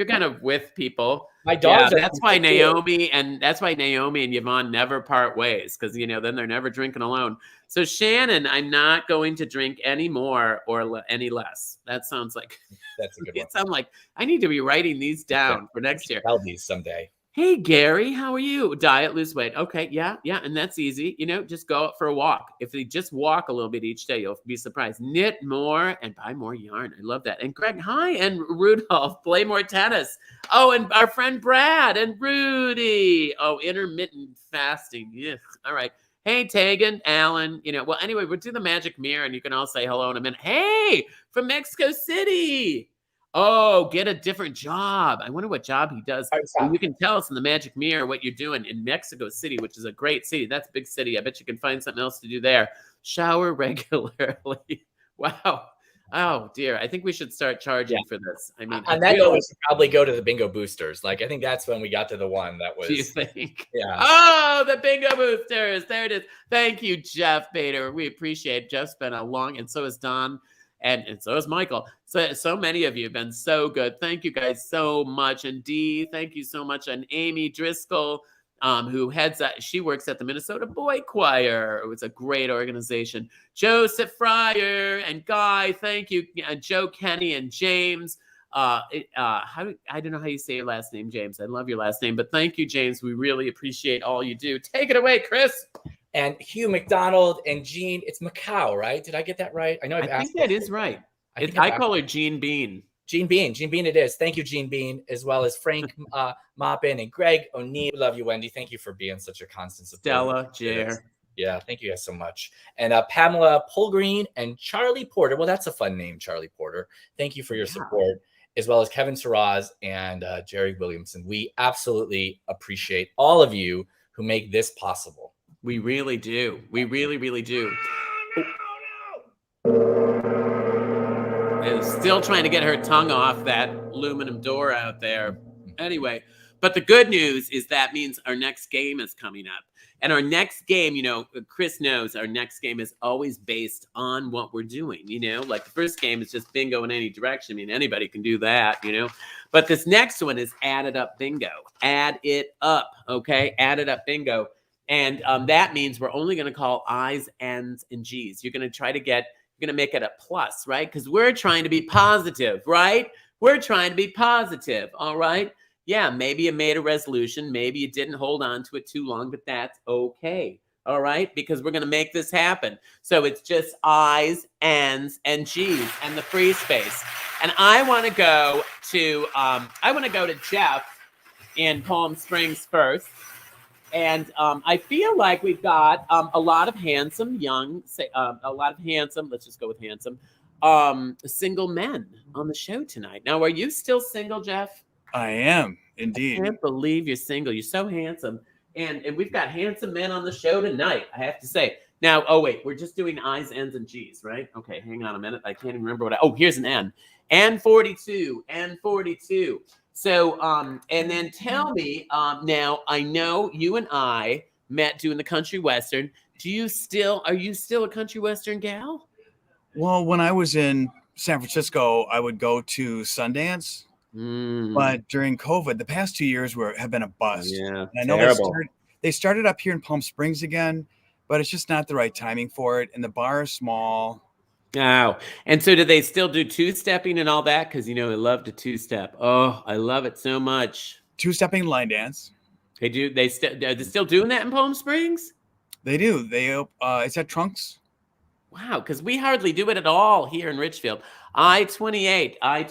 S2: kind of with people.
S8: My dogs.
S2: That's why Naomi and Yvonne never part ways because then they're never drinking alone. So Shannon, I'm not going to drink any more or any less. That sounds like
S8: that's a good one.
S2: It sounds like I need to be writing these down for next year.
S8: Tell these someday.
S2: Hey, Gary, how are you? Diet, lose weight. Okay, yeah, and that's easy. Just go out for a walk. If you just walk a little bit each day, you'll be surprised. Knit more and buy more yarn. I love that. And Greg, hi, and Rudolph, play more tennis. Oh, and our friend Brad and Rudy. Oh, intermittent fasting. Yeah. All right. Hey, Tegan, Alan. Well, anyway, we'll do the magic mirror, and you can all say hello in a minute. Hey, from Mexico City. Oh, get a different job. I wonder what job he does. And you can tell us in the magic mirror what you're doing in Mexico City, which is a great city. That's a big city. I bet you can find something else to do there. Shower regularly. Wow. Oh, dear. I think we should start charging for this. I mean,
S8: on that note, we should probably go to the bingo boosters. Like, I think that's when we got to the one that was.
S2: Do you think?
S8: Yeah.
S2: Oh, the bingo boosters. There it is. Thank you, Jeff Bader. We appreciate it. Jeff's been and so is Don. And so is Michael. So many of you have been so good. Thank you guys so much. And Dee, thank you so much. And Amy Driscoll, who she works at the Minnesota Boy Choir. It was a great organization. Joseph Fryer and Guy, thank you. Joe Kenny and James. I don't know how you say your last name, James. I love your last name, but thank you, James. We really appreciate all you do. Take it away, Chris.
S8: And Hugh McDonald and Jean, it's Macau, right? Did I get that right? I know
S2: I think that is right. I call her Jean Bean.
S8: Jean Bean it is. Thank you, Jean Bean, as well as Frank Maupin and Greg O'Neill. Love you, Wendy. Thank you for being such a constant support.
S2: Stella, Jer.
S8: Yeah, thank you guys so much. And Pamela Polgreen and Charlie Porter. Well, that's a fun name, Charlie Porter. Thank you for your support, as well as Kevin Saraz and Jerry Williamson. We absolutely appreciate all of you who make this possible.
S2: We really do. We really, really do. And still trying to get her tongue off that aluminum door out there. Anyway, but the good news is that means our next game is coming up. And our next game, Chris knows our next game is always based on what we're doing, like the first game is just bingo in any direction. I mean, anybody can do that, but this next one is added up bingo. Add it up. Okay. Added up bingo. And that means we're only going to call I's, N's, and G's. You're going to make it a plus, right? Because we're trying to be positive, right? We're trying to be positive, all right? Yeah, maybe you made a resolution. Maybe you didn't hold on to it too long, but that's okay, all right? Because we're going to make this happen. So it's just I's, N's, and G's, and the free space. And I want to go to Jeff in Palm Springs first. And I feel like we've got a lot of handsome let's just go with handsome, single men on the show tonight. Now, are you still single, Jeff?
S3: I am, indeed.
S2: I can't believe you're single. You're so handsome. And we've got handsome men on the show tonight, I have to say. Now, we're just doing I's, N's, and G's, right? Okay, hang on a minute. I can't even remember here's an N. N42. So, and then tell me, now I know you and I met doing the country western. Are you still a country western gal?
S3: Well, when I was in San Francisco, I would go to Sundance, but during COVID, the past 2 years have been a bust.
S2: Yeah,
S3: and I know they started up here in Palm Springs again, but it's just not the right timing for it. And the bar is small.
S2: Oh, and so do they still do two-stepping and all that? Because, I love to two-step. Oh, I love it so much.
S3: Two-stepping line dance.
S2: They do. Are they still doing that in Palm Springs?
S3: They do. It's at Trunks.
S2: Wow, because we hardly do it at all here in Richfield. I-28. I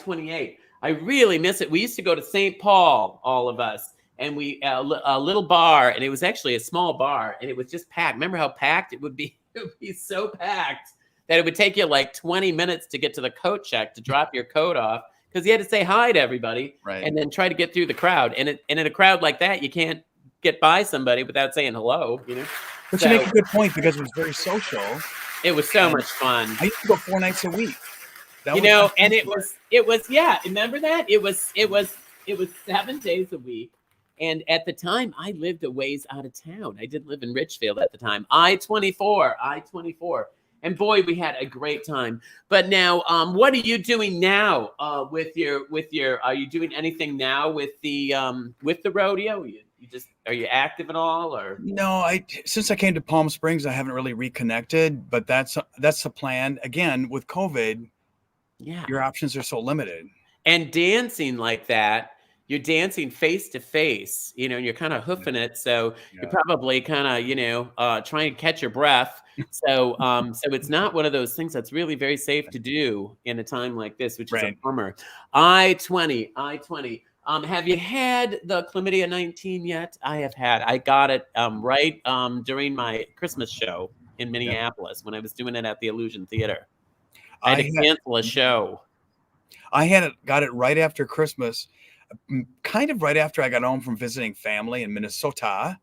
S2: really miss it. We used to go to St. Paul, all of us, and we a little bar, and it was actually a small bar, and it was just packed. Remember how packed it would be? It would be so packed that it would take you like 20 minutes to get to the coat check to drop your coat off because you had to say hi to everybody,
S3: right,
S2: and then try to get through the crowd. And in a crowd like that, you can't get by somebody without saying hello,
S3: But you make a good point because it was very social.
S2: It was so much fun.
S3: I used to go 4 nights a week.
S2: And it was remember that? It was 7 days a week. And at the time, I lived a ways out of town. I didn't live in Richfield at the time. I-24. And boy, we had a great time. But now, what are you doing now with your? Are you doing anything now with the rodeo? Are you active at all, or?
S3: No, since I came to Palm Springs, I haven't really reconnected. But that's the plan. Again, with COVID,
S2: yeah,
S3: your options are so limited.
S2: And dancing like that you're dancing face to face, you know, and you're kind of hoofing it. So you're probably kind of, you know, trying to catch your breath. So, so it's not one of those things that's really very safe to do in a time like this, which is a bummer. I-20. Have you had the chlamydia 19 yet? I have had. I got it right during my Christmas show in Minneapolis when I was doing it at the Illusion Theater. I had to cancel a show.
S3: I got it right after Christmas, kind of right after I got home from visiting family in Minnesota.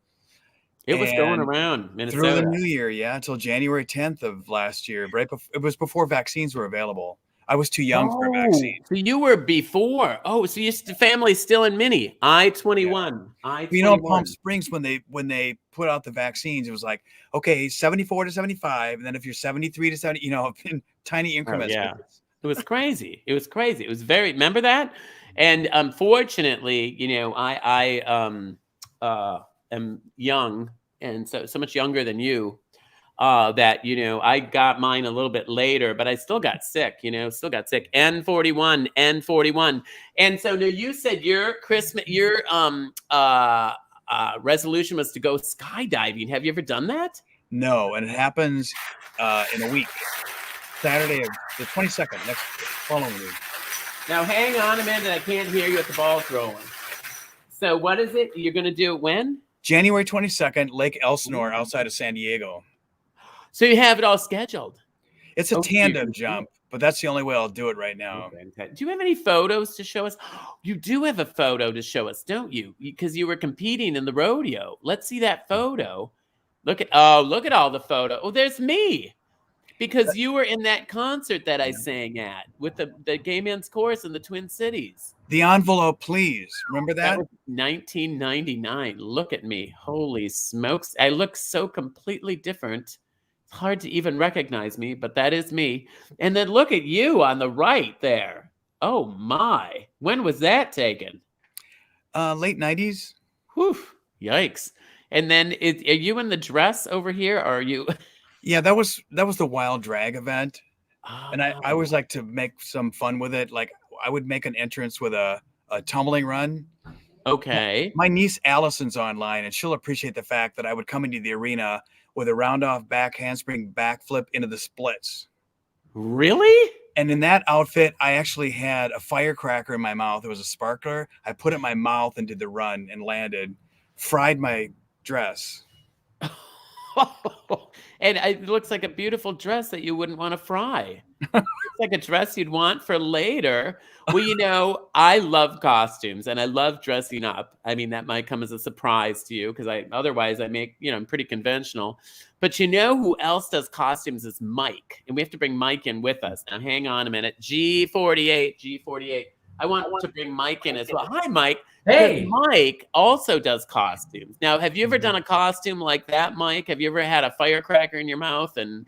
S2: It was going around Minnesota.
S3: Through the new year, until January 10th of last year. It was before vaccines were available. I was too young for a vaccine.
S2: So you were before. Oh, so your family's still in Minnie. I-21. I-21.
S3: You know, in Palm Springs, when they put out the vaccines, it was like, okay, 74 to 75, and then if you're 73 to 70, you know, in tiny increments.
S2: It was crazy. It was crazy. It was very. Remember that? And unfortunately, you know, I am young, and so much younger than you. That, you know, I got mine a little bit later, but I still got sick, you know, N41. And so now you said your resolution was to go skydiving. Have you ever done that?
S3: No. And it happens in a week, Saturday of the 22nd, next following week.
S2: Now, hang on a minute. I can't hear you with the balls rolling. So what is it? You're going to do it when? January
S3: 22nd, Lake Elsinore, outside of San Diego.
S2: So you have it all scheduled.
S3: It's a tandem jump, but that's the only way I'll do it right now.
S2: Okay. Do you have any photos to show us? You do have a photo to show us, don't you? Because you were competing in the rodeo. Let's see that photo. Look at all the photo. Oh, there's me. Because you were in that concert that I sang at with the Gay Men's Chorus in the Twin Cities.
S3: The envelope, please. Remember that?
S2: That was 1999. Look at me. Holy smokes. I look so completely different. It's hard to even recognize me, but that is me. And then look at you on the right there. Oh, my. When was that taken?
S3: Late 90s.
S2: Whew. Yikes. And then are you in the dress over here, or are you...
S3: Yeah, that was the Wild Drag event. And I always like to make some fun with it. Like I would make an entrance with a tumbling run.
S2: Okay.
S3: My niece Allison's online, and she'll appreciate the fact that I would come into the arena with a round off back handspring backflip into the splits.
S2: Really?
S3: And in that outfit, I actually had a firecracker in my mouth. It was a sparkler. I put it in my mouth and did the run and landed, fried my dress.
S2: And it looks like a beautiful dress that you wouldn't want to fry. It's like a dress you'd want for later. Well, you know, I love costumes and I love dressing up. I mean, that might come as a surprise to you because otherwise I make, you know, I'm pretty conventional. But you know who else does costumes is Mike. And we have to bring Mike in with us. Now, hang on a minute. G48. I want to bring Mike in as well. Hi, Mike.
S6: Hey.
S2: Mike also does costumes. Now, have you ever done a costume like that, Mike? Have you ever had a firecracker in your mouth and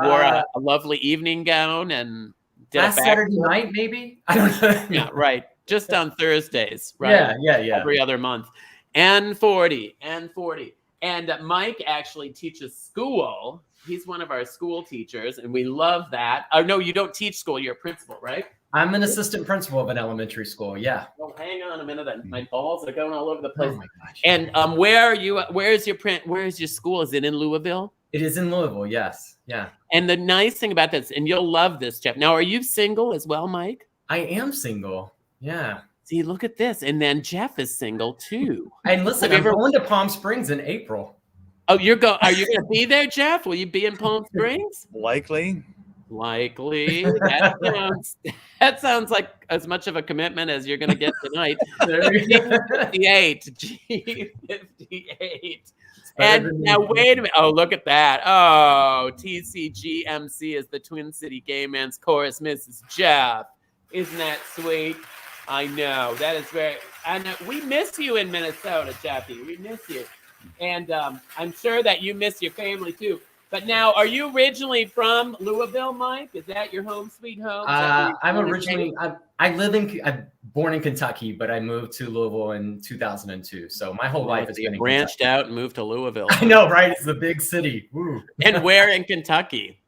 S2: wore a lovely evening gown and did
S6: last Saturday night, maybe? I don't know.
S2: Yeah, right. Just on Thursdays, right?
S6: Yeah.
S2: Every other month. N40. And Mike actually teaches school. He's one of our school teachers, and we love that. Oh, no, you don't teach school. You're a principal, right?
S6: I'm an assistant principal of an elementary school. Yeah.
S2: Well, hang on a minute. My balls are going all over the place.
S6: Oh my gosh.
S2: And where are you? Where's your school? Is it in Louisville?
S6: It is in Louisville. Yes. Yeah.
S2: And the nice thing about this, and you'll love this, Jeff. Now, are you single as well, Mike?
S6: I am single. Yeah.
S2: See, look at this. And then Jeff is single too.
S6: And listen, I'm going to Palm Springs in April.
S2: Oh, are you going to be there, Jeff? Will you be in Palm Springs?
S3: Likely.
S2: That sounds like as much of a commitment as you're going to get tonight. G58. And now wait a minute. Oh, look at that. Oh, TCGMC is the Twin City Gay Men's Chorus, Mrs. Jeff. Isn't that sweet? I know. That is very. And we miss you in Minnesota, Jeffy. We miss you. And I'm sure that you miss your family too. But now, are you originally from Louisville, Mike? Is that your home sweet home?
S6: I'm born in Kentucky, but I moved to Louisville in 2002. So my whole life has been
S2: branched out and moved to Louisville.
S6: I know, right? It's the big city. Woo.
S2: And where in Kentucky?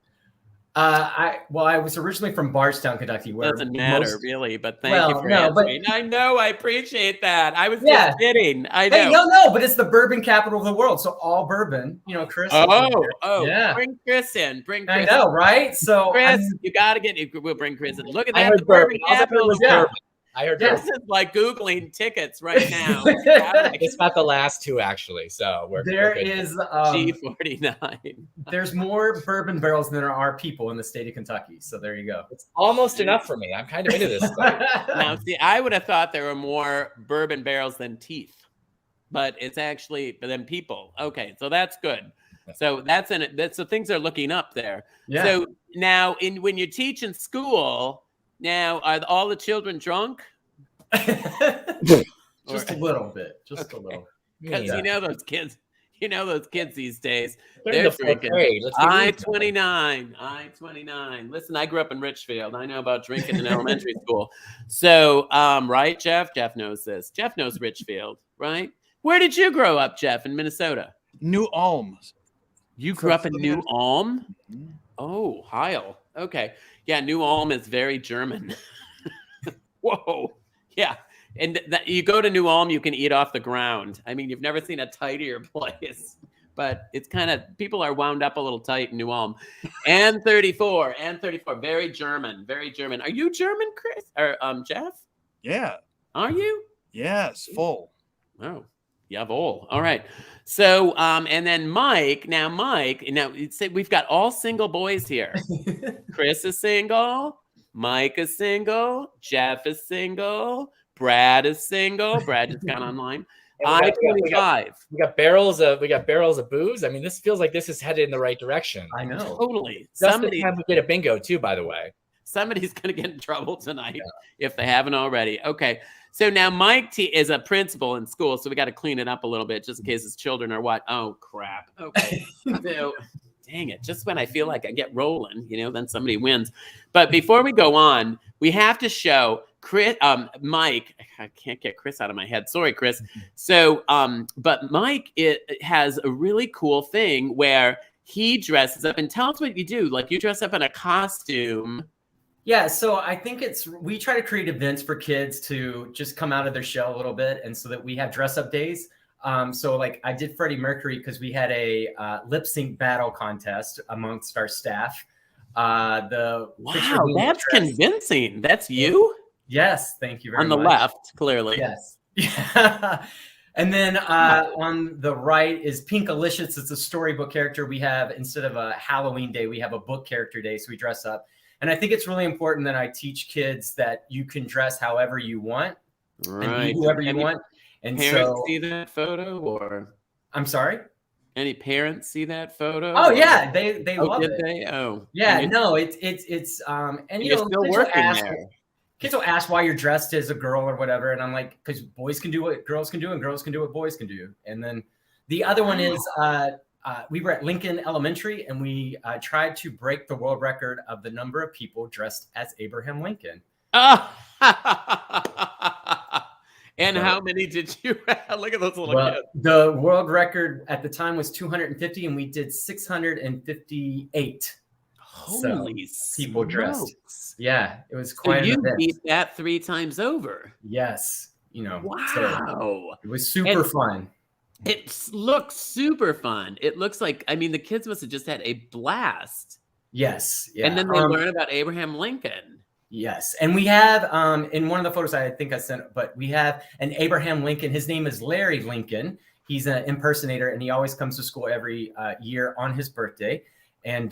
S6: I was originally from Bardstown, Kentucky. Where
S2: Doesn't matter really, but thank you
S6: Well,
S2: for
S6: no, but-
S2: answering. I know, I appreciate that. I was
S6: Yeah.
S2: just kidding. I
S6: Hey,
S2: know.
S6: no, but it's the bourbon capital of the world. So all bourbon, Chris. Yeah.
S2: Bring Chris in. Bring
S6: I
S2: Chris.
S6: know, right? So
S2: Chris, you got to get. We'll bring Chris in. Look at
S8: I
S2: that.
S8: heard
S2: The bourbon
S8: bourbon. All I heard
S2: capital.
S8: was
S6: Yeah.
S8: bourbon. I heard
S2: Chris
S8: bourbon.
S2: is like Googling tickets right now.
S8: It's got the last two actually, so we're
S6: There
S8: good.
S6: is
S2: G49.
S6: there's more bourbon barrels than there are people in the state of Kentucky. So there you go.
S8: It's almost enough for me. I'm kind of into this stuff.
S2: Now, see, I would have thought there were more bourbon barrels than teeth, but it's actually than people. Okay, so that's good. So that's in it. So things are looking up there.
S6: Yeah.
S2: So now, when you teach in school, now are all the children drunk?
S6: Just a little bit. Just a little.
S2: Because
S8: Yeah.
S2: you know those kids. You know those kids these days.
S8: They're in
S2: They're
S8: the fourth
S2: drinking.
S8: grade. Let's be
S2: I-29. I-29. Listen, I grew up in Richfield. I know about drinking in elementary school. So, right, Jeff? Jeff knows this. Jeff knows Richfield, right? Where did you grow up, Jeff, in Minnesota?
S3: New Ulm.
S2: You grew up in New Ulm? Oh, Heil. Okay. Yeah, New Ulm is very German. Whoa. Yeah. And you go to New Ulm, you can eat off the ground. I mean, you've never seen a tidier place, but it's kind of, people are wound up a little tight in New Ulm. And 34, very German, very German. Are you German, Chris? Or Jeff?
S3: Yeah.
S2: Are you?
S3: Yes. Full.
S2: Oh, jawohl. All right. So, and then Mike, now we've got all single boys here. Chris is single. Mike is single. Jeff is single. Brad is single. Brad just got online.
S8: And we got
S2: I-25.
S8: We got barrels of booze. I mean, this feels like this is headed in the right direction.
S6: I know.
S2: Totally.
S8: Just the time we get a bingo too, by the way.
S2: Somebody's going to get in trouble tonight if they haven't already. Okay. So now Mike T is a principal in school, so we got to clean it up a little bit just in case his children are what? Oh, crap. Okay. So, dang it. Just when I feel like I get rolling, then somebody wins. But before we go on, we have to show Chris, Mike. I can't get Chris out of my head. Sorry, Chris. So, but Mike, it has a really cool thing where he dresses up, and tell us what you do. Like you dress up in a costume.
S6: Yeah, so I think we try to create events for kids to just come out of their shell a little bit, and so that we have dress up days. So like I did Freddie Mercury because we had a lip sync battle contest amongst our staff. Wow,
S2: that's convincing. That's you?
S6: Yes, thank you very much.
S2: On the left, clearly.
S6: Yes. And then on the right is Pinkalicious. It's a storybook character. We have, instead of a Halloween day, we have a book character day. So we dress up. And I think it's really important that I teach kids that you can dress however you want and be whoever you want. And
S2: parents see that photo, or
S6: I'm sorry?
S2: Any parents see that photo?
S6: Oh yeah, they love
S2: did
S6: it.
S2: They? Oh
S6: yeah, no, it's and
S2: you're still working there.
S6: Kids will ask why you're dressed as a girl or whatever, and I'm like, because boys can do what girls can do, and girls can do what boys can do. And then the other one is we were at Lincoln Elementary, and we tried to break the world record of the number of people dressed as Abraham Lincoln.
S2: And how many did you have? Look at those little kids.
S6: The world record at the time was 250, and we did 658.
S2: Holy
S6: people dressed.
S2: smokes.
S6: Yeah, it was quite
S2: So you
S6: an event.
S2: beat that 3 times over.
S6: Yes,
S2: Wow.
S6: So it was super fun.
S2: It looks super fun. It looks like, the kids must have just had a blast.
S6: Yes. Yeah.
S2: And then they learn about Abraham Lincoln.
S6: Yes. And we have in one of the photos I think I sent, but we have an Abraham Lincoln. His name is Larry Lincoln. He's an impersonator, and he always comes to school every year on his birthday and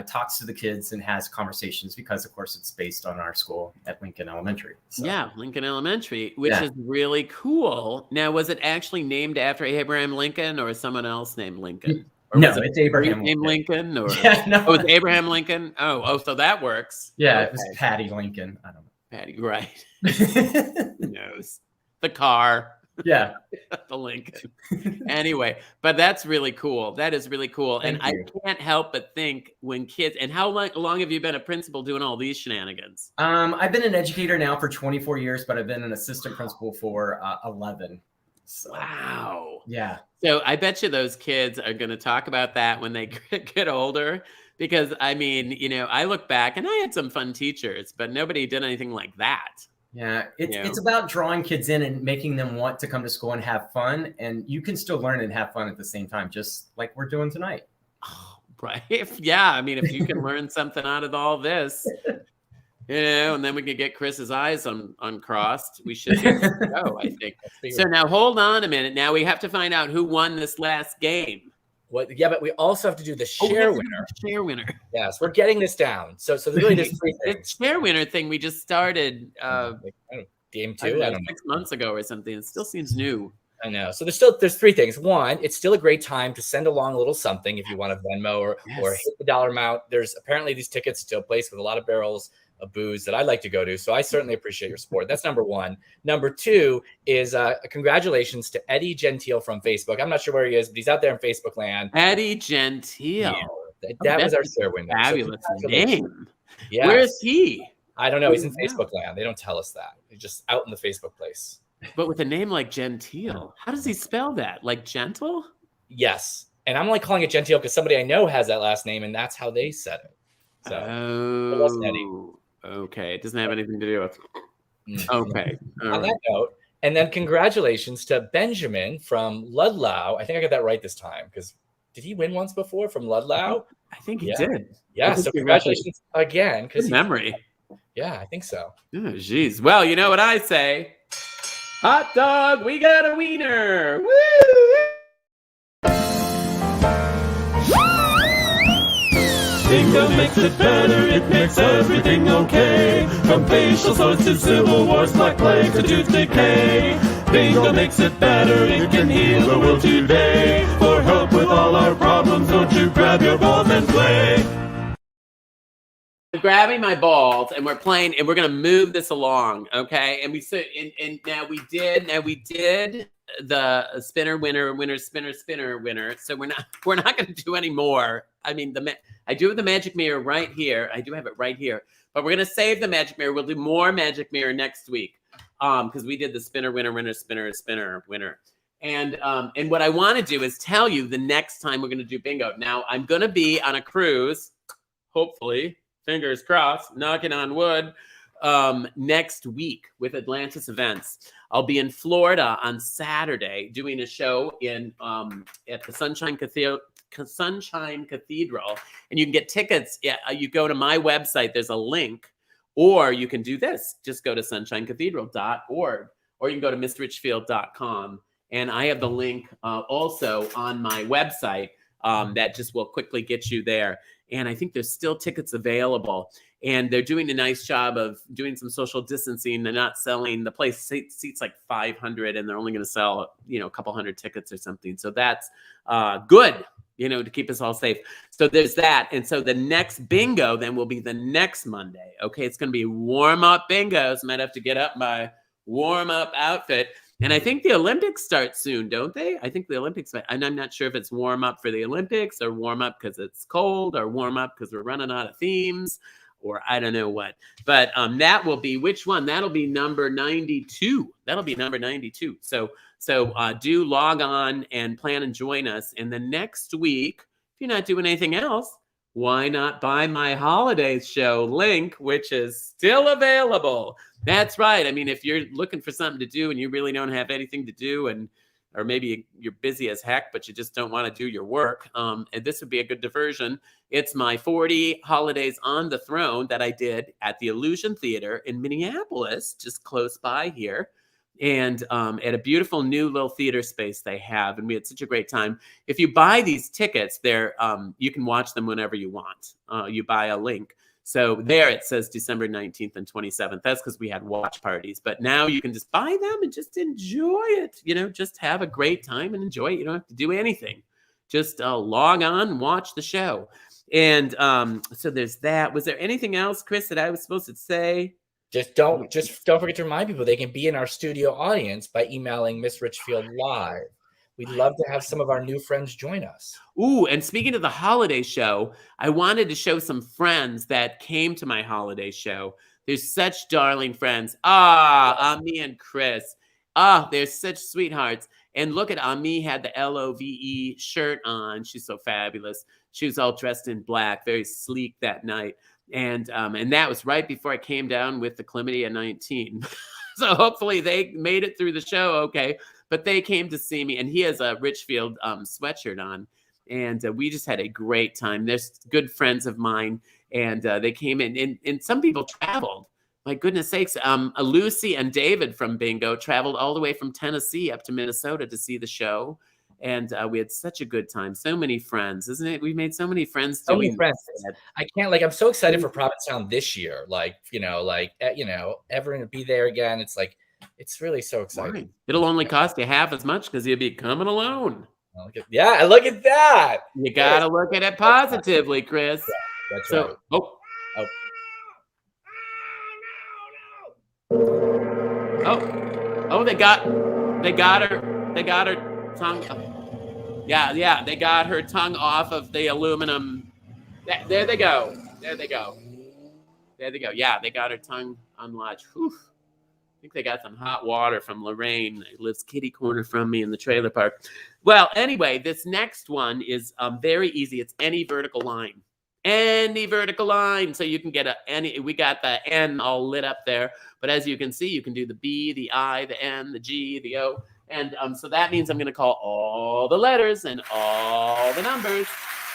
S6: talks to the kids and has conversations because, of course, it's based on our school at Lincoln Elementary. So.
S2: Yeah, Lincoln Elementary, which is really cool. Now, was it actually named after Abraham Lincoln or someone else named Lincoln? Or
S6: no,
S2: was
S6: it's Abraham
S2: Lincoln. Or
S6: no.
S2: Oh, it's Abraham Lincoln. Oh, so that works.
S6: Yeah, it was Patty Lincoln. I don't know.
S2: Patty, right? Who knows? The car.
S6: Yeah,
S2: the Lincoln. Anyway, but that's really cool. That is really cool.
S6: Thank
S2: and
S6: you.
S2: I can't help but think when kids. And how long have you been a principal doing all these shenanigans?
S6: I've been an educator now for 24 years, but I've been an assistant principal for 11. So,
S2: Wow.
S6: yeah.
S2: So I bet you those kids are going to talk about that when they get older. Because I mean, you know, I look back and I had some fun teachers, but nobody did anything like that.
S6: Yeah, it's
S2: You know?
S6: it's about drawing kids in and making them want to come to school and have fun. And you can still learn and have fun at the same time, just like we're doing tonight.
S2: Oh, right. Yeah. I mean, if you can learn something out of all this, you know, and then we can get Chris's eyes uncrossed, we should be able to go, I think. So now hold on a minute. Now we have to find out who won this last game.
S8: What? Yeah, but we also have to do the share winner.
S2: Share winner.
S8: Yes, we're getting this down. So really, there's three
S2: The
S8: things.
S2: share winner thing we just started
S8: Game
S2: I
S8: 2.
S2: don't know, 6 months ago or something. It still seems new.
S8: I know. So there's three things. One, it's still a great time to send along a little something if you want to Venmo or hit the dollar amount. There's apparently these tickets to a place with a lot of barrels of booze that I like to go to. So I certainly appreciate your support. That's number one. Number two is congratulations to Eddie Gentile from Facebook. I'm not sure where he is, but he's out there in Facebook land.
S2: Eddie Gentile.
S8: Yeah, that was our share winner.
S2: Fabulous name.
S8: Yes.
S2: Where is he?
S8: I don't know. He's in Facebook land. They don't tell us that. He's just out in the Facebook place.
S2: But with a name like Gentile, how does he spell that? Like gentle?
S8: Yes. And I'm like calling it Gentile because somebody I know has that last name, and that's how they said it. So it wasn't Eddie.
S2: Okay. It doesn't have anything to do with. Okay.
S8: On that note, and then congratulations to Benjamin from Ludlow. I think I got that right this time because did he win once before from Ludlow?
S2: I think he did.
S8: Yeah. So congratulations again.
S2: Good memory.
S8: Yeah, I think so.
S2: Oh, geez. Well, you know what I say. Hot dog, we got a wiener. Woo!
S10: Bingo makes it better, it makes everything okay. From facial sores to civil wars, black plague to tooth decay. Bingo makes it better, it can heal the world today. For help with all our problems, don't you grab your balls and play.
S2: I'm grabbing my balls and we're playing and we're gonna move this along, okay? And we said, and now we did the spinner winner spinner winner. So we're not gonna do any more. I mean, I do have the magic mirror right here. I do have it right here, but we're gonna save the magic mirror. We'll do more magic mirror next week, because we did the spinner winner spinner winner. And what I want to do is tell you the next time we're gonna do bingo. Now I'm gonna be on a cruise, hopefully. Fingers crossed, knocking on wood, next week with Atlantis Events. I'll be in Florida on Saturday doing a show at the Sunshine Cathedral, and you can get tickets. Yeah, you go to my website. There's a link, or you can do this. Just go to sunshinecathedral.org, or you can go to missrichfield.com, and I have the link also on my website that just will quickly get you there. And I think there's still tickets available. And they're doing a nice job of doing some social distancing. They're not selling, the place seats like 500, and they're only going to sell, a couple hundred tickets or something. So that's good, to keep us all safe. So there's that. And so the next bingo then will be the next Monday. Okay, it's going to be warm-up bingos. Might have to get up my warm-up outfit. And I think the Olympics start soon, don't they? I think the Olympics, and I'm not sure if it's warm up for the Olympics or warm up because it's cold or warm up because we're running out of themes or I don't know what. But that will be, which one? That'll be number 92. That'll be number 92. So do log on and plan and join us. And the next week, if you're not doing anything else, why not buy my holidays show link, which is still available. That's right. I mean, if you're looking for something to do and you really don't have anything to do, or maybe you're busy as heck, but you just don't want to do your work, and this would be a good diversion. It's my 40 Holidays on the Throne that I did at the Illusion Theater in Minneapolis, just close by here. And at a beautiful new little theater space they have. And we had such a great time. If you buy these tickets, you can watch them whenever you want. You buy a link. So there it says December 19th and 27th. That's because we had watch parties. But now you can just buy them and just enjoy it. Just have a great time and enjoy it. You don't have to do anything. Just log on and watch the show. And so there's that. Was there anything else, Chris, that I was supposed to say?
S8: Just don't forget to remind people they can be in our studio audience by emailing Miss Richfield live. We'd love to have some of our new friends join us.
S2: Ooh, and speaking of the holiday show, I wanted to show some friends that came to my holiday show. There's such darling friends. Ami and Chris. Ah, they're such sweethearts. And look at Ami had the LOVE shirt on. She's so fabulous. She was all dressed in black, very sleek that night. And that was right before I came down with the chlamydia 19. So hopefully they made it through the show okay. But they came to see me, and he has a Richfield sweatshirt on. And we just had a great time. They're good friends of mine, and they came in, and some people traveled. My goodness sakes, Lucy and David from Bingo traveled all the way from Tennessee up to Minnesota to see the show. And we had such a good time. So many friends, isn't it? We made so many friends.
S8: So many friends. I can't, like, I'm so excited for Provincetown this year. Like, everyone to be there again. It's like, it's really so exciting.
S2: Right. It'll only cost you half as much because you'll be coming alone.
S8: Look at that.
S2: You got to look at it positively, Chris.
S8: Yeah, that's right.
S2: They got her tongue. Yeah, they got her tongue off of the aluminum. There they go. Yeah, they got her tongue unlodged. Whew. I think they got some hot water from Lorraine. Who lives kitty corner from me in the trailer park. Well, anyway, this next one is very easy. It's any vertical line. Any vertical line. So you can get we got the N all lit up there. But as you can see, you can do the B, the I, the N, the G, the O. And so that means I'm going to call all the letters and all the numbers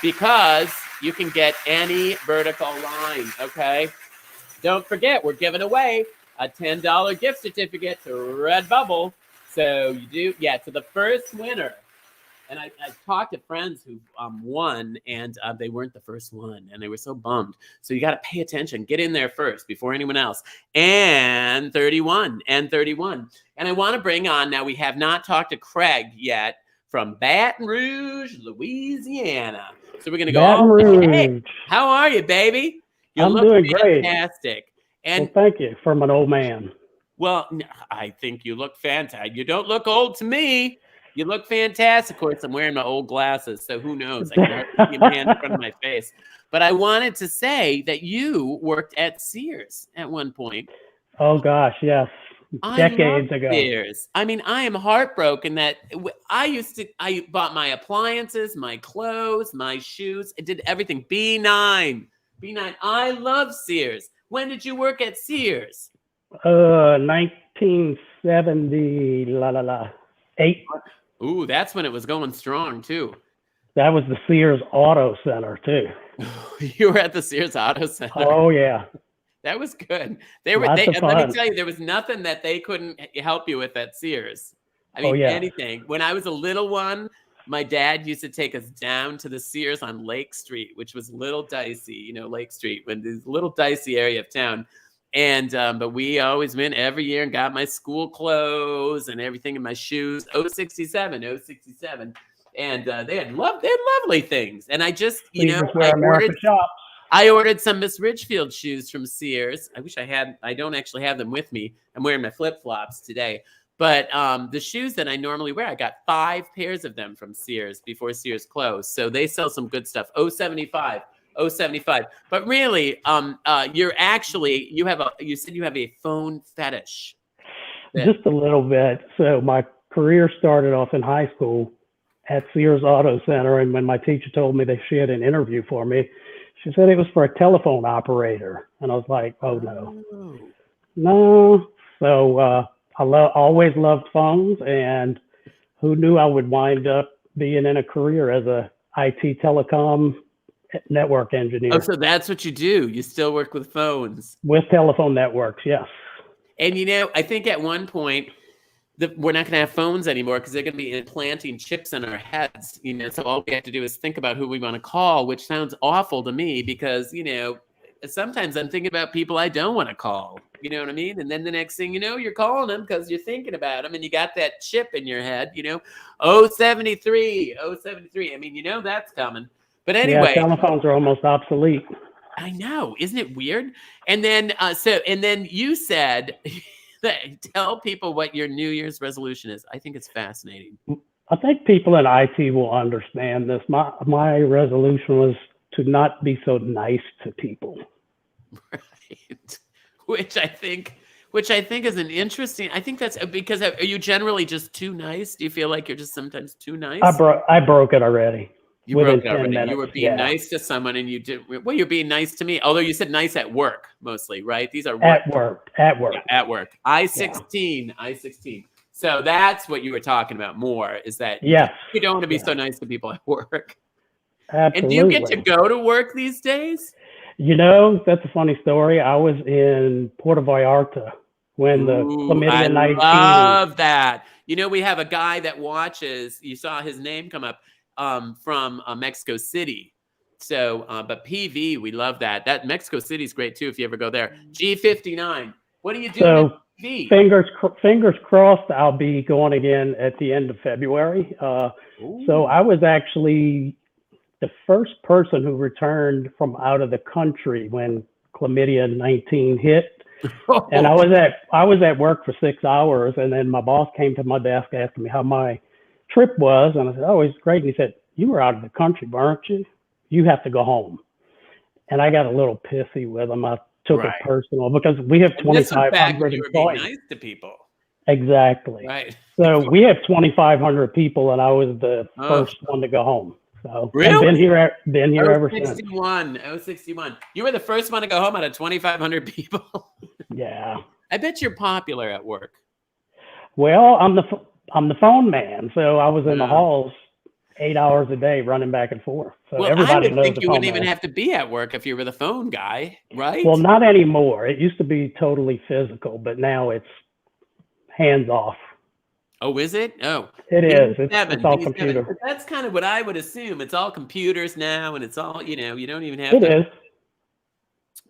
S2: because you can get any vertical line, okay? Don't forget, we're giving away a $10 gift certificate to Redbubble. So you do, to the first winner. And I talked to friends who won, and they weren't the first one, and they were so bummed. So you got to pay attention. Get in there first before anyone else. And 31. And I want to bring on, now we have not talked to Craig yet from Baton Rouge, Louisiana. So we're going to go,
S7: Baton Rouge. Hey,
S2: how are you, baby? You
S7: I'm
S2: look
S7: doing
S2: fantastic.
S7: Great.
S2: And
S7: well, thank you from an old man.
S2: Well, I think you look fantastic. You don't look old to me. You look fantastic. Of course, I'm wearing my old glasses, so who knows? I can hardly keep my hand in front of my face. But I wanted to say that you worked at Sears at one point.
S7: Oh, gosh, yes. Decades ago.
S2: Sears. I mean, I am heartbroken that I bought my appliances, my clothes, my shoes. I did everything. B9. I love Sears. When did you work at Sears?
S7: 1978.
S2: Ooh, that's when it was going strong too.
S7: That was the Sears Auto Center too.
S2: You were at the Sears Auto Center.
S7: Oh yeah,
S2: that was good. Let me tell you, there was nothing that they couldn't help you with at Sears. I mean, anything. When I was a little one, my dad used to take us down to the Sears on Lake Street, which was a little dicey, Lake Street, when this little dicey area of town. And but we always went every year and got my school clothes and everything in my shoes. 067. And they had lovely things. And I just, I ordered some Miss Richfield shoes from Sears. I wish I had. I don't actually have them with me. I'm wearing my flip-flops today. But the shoes that I normally wear, I got 5 pairs of them from Sears before Sears closed. So they sell some good stuff. 075. But really, you said you have a phone fetish.
S7: Just a little bit. So my career started off in high school at Sears Auto Center. And when my teacher told me that she had an interview for me, she said it was for a telephone operator. And I was like, oh no. So I always loved phones, and who knew I would wind up being in a career as a IT telecom network engineer.
S2: Oh, so that's what you do. You still work with phones.
S7: With telephone networks, yes.
S2: And I think at one point we're not going to have phones anymore because they're going to be implanting chips in our heads. So all we have to do is think about who we want to call, which sounds awful to me because sometimes I'm thinking about people I don't want to call. You know what I mean? And then the next thing you know, you're calling them because you're thinking about them and you got that chip in your head. 073. I mean, that's coming. But anyway,
S7: telephones are almost obsolete.
S2: I know, isn't it weird? And then, you said, tell people what your New Year's resolution is. I think it's fascinating.
S7: I think people in IT will understand this. My resolution was to not be so nice to people.
S2: Right. Which I think which I think is an interesting. I think that's because are you generally just too nice? Do you feel like you're just sometimes too nice?
S7: I broke it already.
S2: You
S7: within
S2: broke it
S7: 10
S2: already.
S7: minutes.
S2: You were being nice to someone, and you did. Well, you're being nice to me. Although you said nice at work mostly, right? These are work.
S7: At work. At work.
S2: Yeah, at work. I-16. I-16. So that's what you were talking about more. Is that you don't want to be so nice to people at work.
S7: Absolutely.
S2: And do you get to go to work these days?
S7: You know, that's a funny story. I was in Puerto Vallarta when the chlamydia 19.
S2: I love that. You know, we have a guy that watches. You saw his name come up from Mexico City. So, but PV, we love that. That Mexico City is great too. If you ever go there, G59. What do you do?
S7: So fingers crossed. I'll be going again at the end of February. So I was actually the first person who returned from out of the country when chlamydia 19 hit. And I was at work for 6 hours, and then my boss came to my desk asking me how my trip was, and I said, "Oh, it's great." And he said, "You were out of the country, weren't you? You have to go home." And I got a little pissy with him. I took it personal because we have 2,500
S2: you were
S7: employees.
S2: being nice to people.
S7: Exactly.
S2: Right.
S7: So we have 2,500 people, and I was the first one to go home. So
S2: really?
S7: I've been here ever since.
S2: 61. You were the first one to go home out of 2,500 people.
S7: Yeah.
S2: I bet you're popular at work.
S7: Well, I'm the phone man, so I was in the halls 8 hours a day running back and forth. So
S2: Well,
S7: everybody
S2: I would
S7: knows
S2: think
S7: the
S2: you
S7: phone
S2: wouldn't even
S7: man.
S2: have to be at work if you were the phone guy, right?
S7: Well, not anymore. It used to be totally physical, but now it's hands off.
S2: Oh, is it? Oh,
S7: It is. It's all computer.
S2: But that's kind of what I would assume. It's all computers now, and it's all, you don't even have
S7: It is.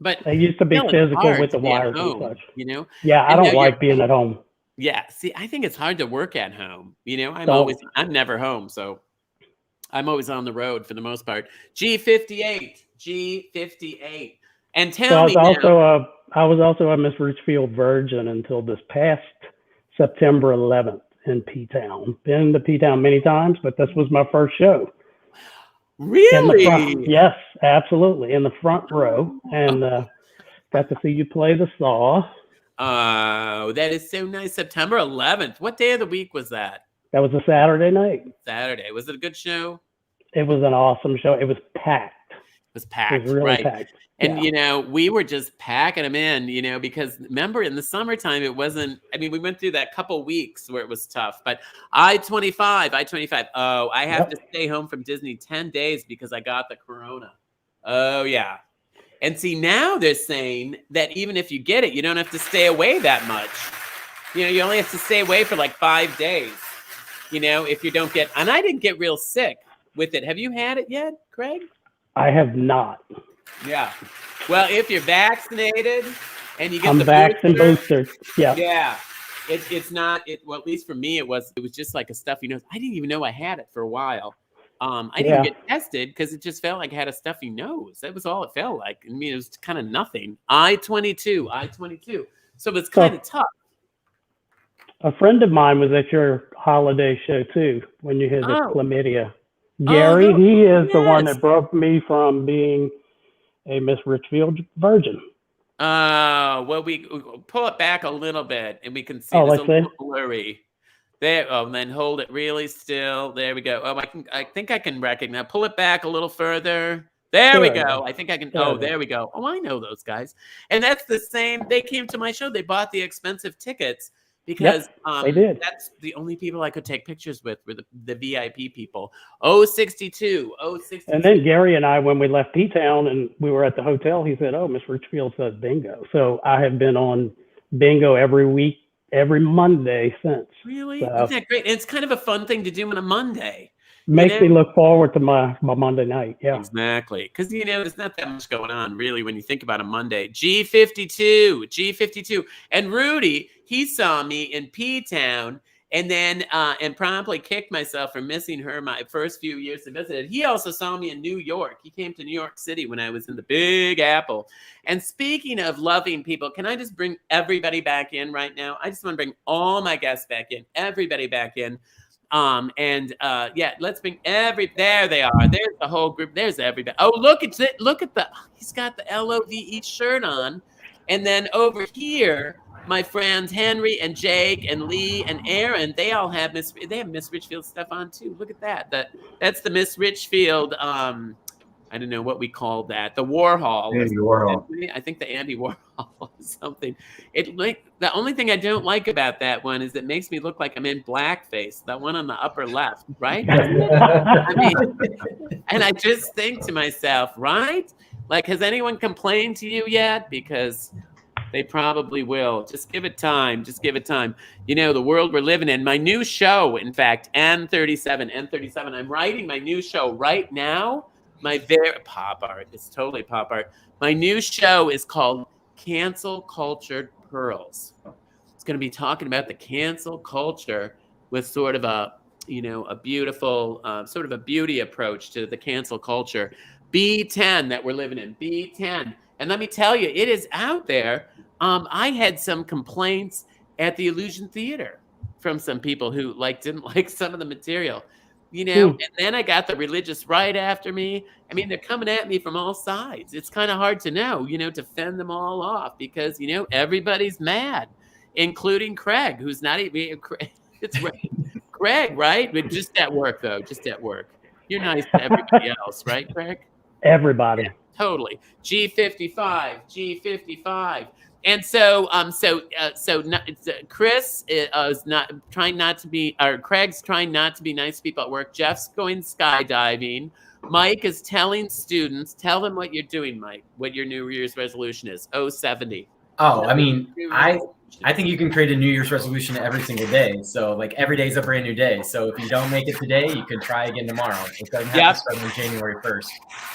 S2: But
S7: it used to be
S2: still, it's
S7: physical
S2: hard
S7: with
S2: to
S7: the
S2: be at
S7: wires
S2: home,
S7: and such.
S2: And
S7: Yeah, I
S2: now
S7: don't like being at home.
S2: Yeah, see, I think it's hard to work at home.
S7: So-
S2: I'm never home, so I'm always on the road for the most part. G58. And tell me now.
S7: I was also a Miss Richfield Virgin until this past September 11th in P-Town. Been to P-Town many times, but this was my first show.
S2: Really?
S7: Yes, absolutely. In the front row, and got to see you play the saw.
S2: Oh, that is so nice. September 11th. What day of the week was that?
S7: That was a Saturday night.
S2: Saturday. Was it a good show?
S7: It was an awesome show. It was packed.
S2: It was packed.
S7: It was really
S2: right.
S7: packed.
S2: And,
S7: Yeah.
S2: we were just packing them in, because remember in the summertime, it wasn't, we went through that couple weeks where it was tough, but I-25. Oh, I have to stay home from Disney 10 days because I got the corona. Oh, yeah. And see, now they're saying that even if you get it, you don't have to stay away that much. You only have to stay away for like 5 days, if you don't get, and I didn't get real sick with it. Have you had it yet, Craig?
S7: I have not.
S2: Yeah. Well, if you're vaccinated and you get
S7: I'm
S2: the
S7: vaxxed and
S2: booster,
S7: boosted. Yeah.
S2: yeah, it's not. Well, at least for me, it was just like a stuffy nose. I didn't even know I had it for a while. I didn't get tested because it just felt like I had a stuffy nose. That was all it felt like. It was kind of nothing. I-22. So it's kind of tough.
S7: A friend of mine was at your holiday show too when you had the chlamydia. Gary, he is the one that broke me from being a Miss Richfield Virgin.
S2: Well, we pull it back a little bit and we can see
S7: Oh,
S2: it's a
S7: let's see.
S2: little blurry. There. Oh, and then hold it really still. There we go. Oh, I think I can recognize. Pull it back a little further. There we go. I think I can. There we go. Oh, I know those guys. And that's the same. They came to my show. They bought the expensive tickets because
S7: they did.
S2: That's the only people I could take pictures with were the VIP people. 062.
S7: And then Gary and I, when we left P-Town and we were at the hotel, he said, "Oh, Miss Richfield says bingo." So I have been on bingo every week, every Monday since.
S2: Really?
S7: So,
S2: Isn't that great? And it's kind of a fun thing to do on a Monday.
S7: makes me look forward to my Monday night. Yeah.
S2: Exactly. Because, there's not that much going on, really, when you think about a Monday. G52. And Rudy, he saw me in P-Town and then and promptly kicked myself for missing her my first few years to visit. He also saw me in New York. He came to New York City when I was in the Big Apple. And speaking of loving people, can I just bring everybody back in right now? I just want to bring all my guests back in, everybody back in. Let's bring there they are. There's the whole group. There's everybody. Oh, look at he's got the LOVE shirt on. And then over here, my friends Henry and Jake and Lee and Aaron, they all have Miss Richfield stuff on too. Look at that. That's the Miss Richfield. I don't know what we call that. The Warhol.
S4: Andy Warhol.
S2: I think the Andy Warhol or something. The only thing I don't like about that one is it makes me look like I'm in blackface. That one on the upper left, right? I mean, and I just think to myself, right? Like, has anyone complained to you yet? Because they probably will. Just give it time. Just give it time. You know, the world we're living in. My new show, in fact, N37. I'm writing my new show right now. My very pop art. It's totally pop art. My new show is called Cancel Cultured Pearls. It's going to be talking about the cancel culture with sort of a beautiful, sort of a beauty approach to the cancel culture. B10 that we're living in. B10. And let me tell you, it is out there. I had some complaints at the Illusion Theater from some people who didn't like some of the material. You know, and then I got the religious right after me. I mean, they're coming at me from all sides. It's kind of hard to know, to fend them all off because, everybody's mad, including Craig, who's not even, it's right. Craig, right? But just at work, though, just at work. You're nice to everybody else, right, Craig?
S7: Everybody.
S2: Yeah, totally. G55. And so, Chris is not trying not to be, or Craig's trying not to be nice to people at work. Jeff's going skydiving. Mike is telling students, tell them what you're doing, Mike, what your New Year's resolution is. 070.
S6: Oh, I mean, I think you can create a New Year's resolution every single day. So like every day is a brand new day. So if you don't make it today, you can try again tomorrow. It doesn't have to start on January 1st.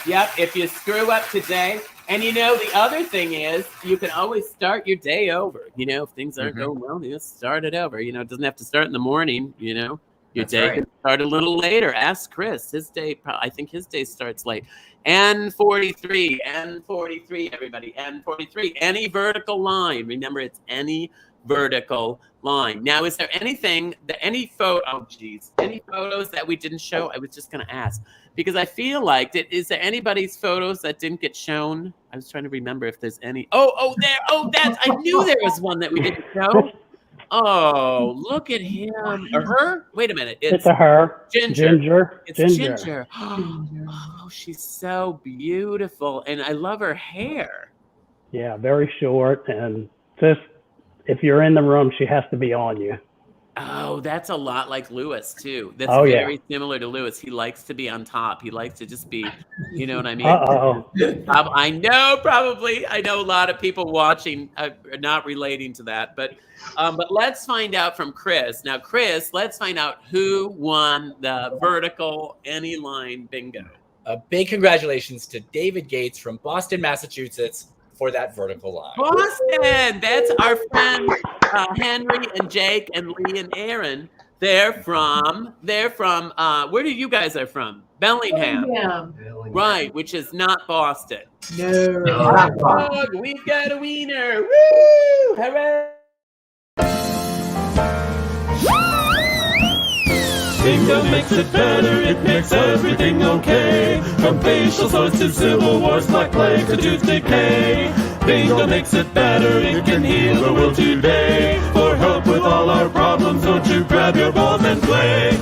S2: Yep. If you screw up today, and the other thing is you can always start your day over. If things aren't going well, just start it over. It doesn't have to start in the morning, Your
S6: That's
S2: day
S6: right.
S2: can start a little later. Ask Chris. His day, I think his day starts late. N43, everybody. N43. Any vertical line. Remember, it's any vertical line. Now, is there any photos that we didn't show? I was just going to ask because I feel like is there anybody's photos that didn't get shown? I was trying to remember if there's any. I knew there was one that we didn't show. Oh, look at him or her. Wait a minute.
S7: It's a her.
S2: Ginger. It's
S7: Ginger.
S2: Ginger. Oh, she's so beautiful. And I love her hair.
S7: Yeah, very short. And just, if you're in the room, she has to be on you.
S2: Oh, that's a lot like Lewis, too. That's very similar to Lewis. He likes to be on top. He likes to just be, you know what I mean?
S7: Uh-oh.
S2: I know, probably. I know a lot of people watching are not relating to that. But let's find out from Chris. Now, Chris, let's find out who won the vertical any line bingo.
S8: A big congratulations to David Gates from Boston, Massachusetts for that vertical line.
S2: Boston! That's our friends Henry and Jake and Lee and Aaron. They're from where do you guys are from? Bellingham. Right, which is not Boston.
S4: No.
S2: We've got a wiener. Woo! Hooray!
S10: Bingo makes it better, it makes everything okay. From facial sores to civil wars, black plague to tooth decay. Bingo makes it better, it can heal the world today. For help with all our problems, don't you grab your balls and play.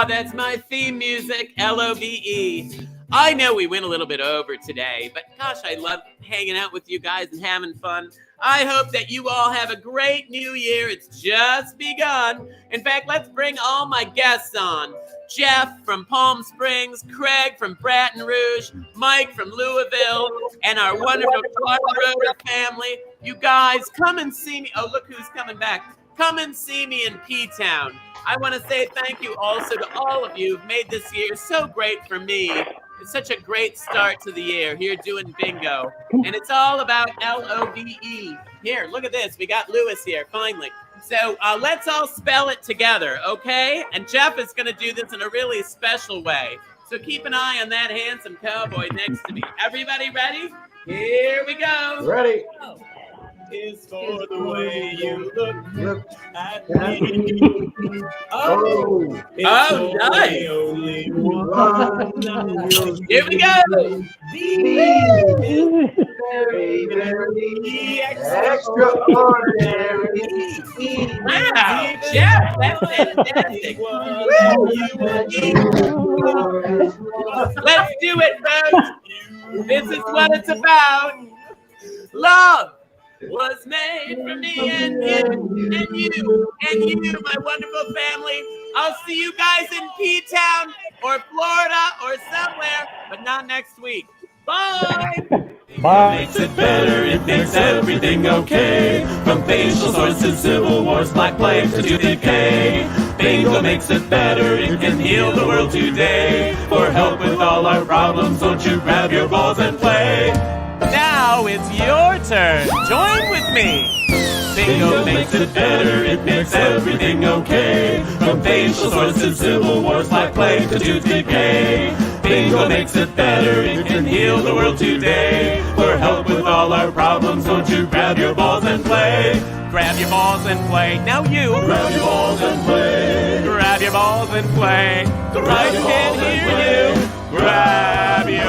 S2: That's my theme music, LOVE. I know we went a little bit over today, but gosh, I love hanging out with you guys and having fun. I hope that you all have a great new year. It's just begun. In fact, let's bring all my guests on. Jeff from Palm Springs, Craig from Baton Rouge, Mike from Louisville, and our wonderful Clark Road family. You guys, come and see me. Oh, look who's coming back. Come and see me in P-Town. I want to say thank you also to all of you who've made this year so great for me. It's such a great start to the year here doing bingo. And it's all about LOVE. Here, look at this. We got Lewis here, finally. So let's all spell it together, okay? And Jeff is going to do this in a really special way. So keep an eye on that handsome cowboy next to me. Everybody ready? Here we go.
S4: Ready.
S2: Is for the way you look at
S4: me.
S2: Oh, nice.
S4: Only
S2: one. Here we go.
S4: very, very extraordinary.
S2: Wow, Jeff, that's fantastic. Let's do it, folks. This is what it's about. Love was made for me and you, my wonderful family. I'll see you guys in P-Town or Florida or somewhere, but not next week. Bye.
S7: Bye.
S10: Makes it better, it makes everything okay. From facial sores to civil wars, black plague to tooth decay. Bingo makes it better, it can heal the world today. For help with all our problems, don't you grab your balls and play.
S2: Now it's your turn. Join with me.
S10: Bingo makes it better, it makes everything okay. From facial sores to civil wars, black plague to tooth decay. Bingo makes it better, it can heal the world today. For help with all our problems, don't you grab your balls and play.
S2: Grab your balls and play. Now you.
S10: Grab your balls and play.
S2: Grab your balls and play. The right
S10: your
S2: can
S10: balls and
S2: hear you. Grab your